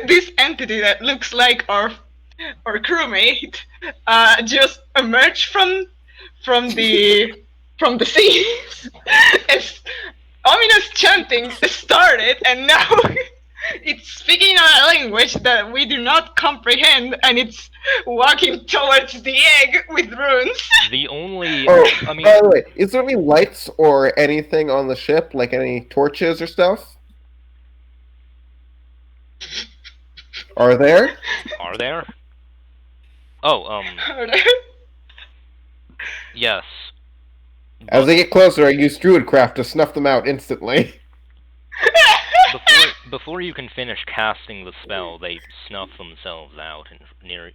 this entity that looks like our crewmate just emerged from the seas. It's ominous chanting started, and now it's speaking a language that we do not comprehend, and it's walking towards the egg with runes. The only... Oh, by the way, is there any lights or anything on the ship, like any torches or stuff? Are there? Are there? Oh, Are there? yes. As But they get closer, I use Druidcraft to snuff them out instantly. before you can finish casting the spell, they snuff themselves out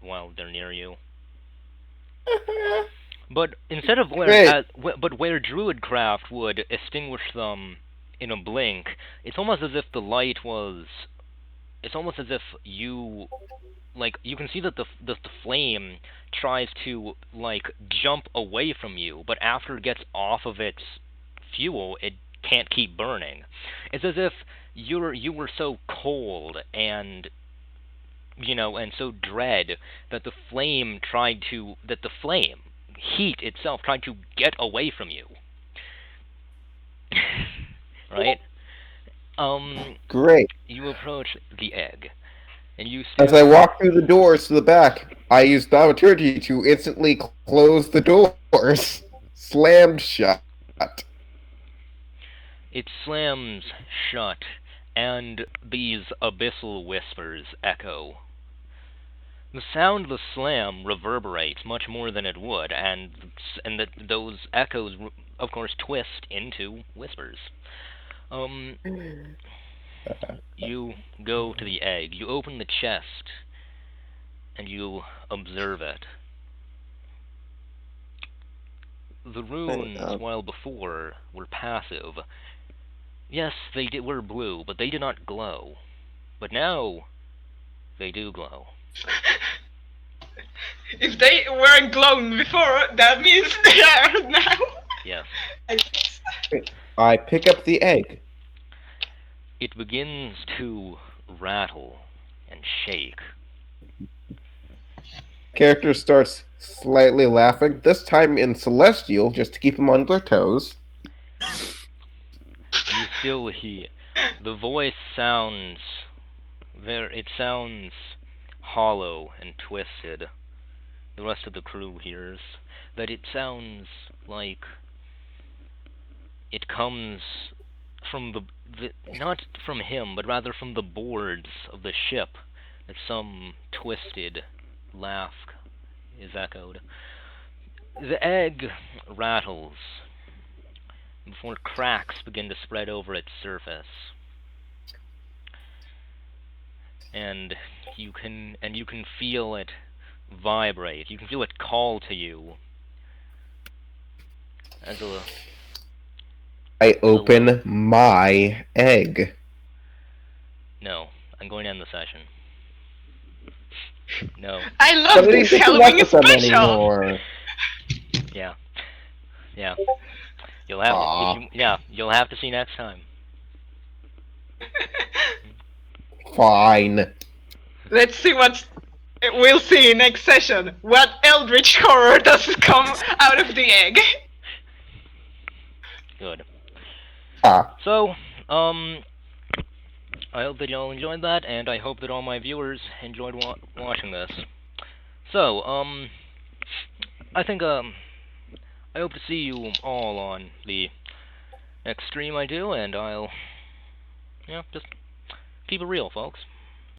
while they're near you. But instead of Great. where Druidcraft would extinguish them in a blink, it's almost as if the light was. It's almost as if you can see that the flame tries to jump away from you, but after it gets off of its fuel, it can't keep burning. It's as if you were so cold and and so dread that the flame heat itself tried to get away from you. Right? Great. You approach the egg, and you As I still walk through the doors to the back, I use Thaumaturgy to instantly close the doors. Slammed shut. it slams shut, and these abyssal whispers echo. The sound of the slam reverberates much more than it would, those echoes, of course, twist into whispers. You go to the egg. You open the chest, and you observe it. The runes, while before were passive, yes, were blue, but they did not glow. But now, they do glow. If they weren't glowing before, that means they are now. Yes. I guess. I pick up the egg. It begins to rattle and shake. Character starts slightly laughing, this time in Celestial, just to keep them on their toes. You still hear the voice sounds it sounds hollow and twisted. The rest of the crew hears that it sounds like it comes from not from him, but rather from the boards of the ship, that some twisted laugh is echoed. The egg rattles before cracks begin to spread over its surface. And you can feel it vibrate. You can feel it call to you. I open my egg. No, I'm going to end the session. No. I love this Halloween special. Anymore. Yeah. You'll have to see next time. Fine. Let's see we'll see next session. What eldritch horror does come out of the egg? Good. Ah. So, I hope that y'all enjoyed that, and I hope that all my viewers enjoyed watching this. So, I think, I hope to see you all on the next stream I do, and I'll, just keep it real, folks.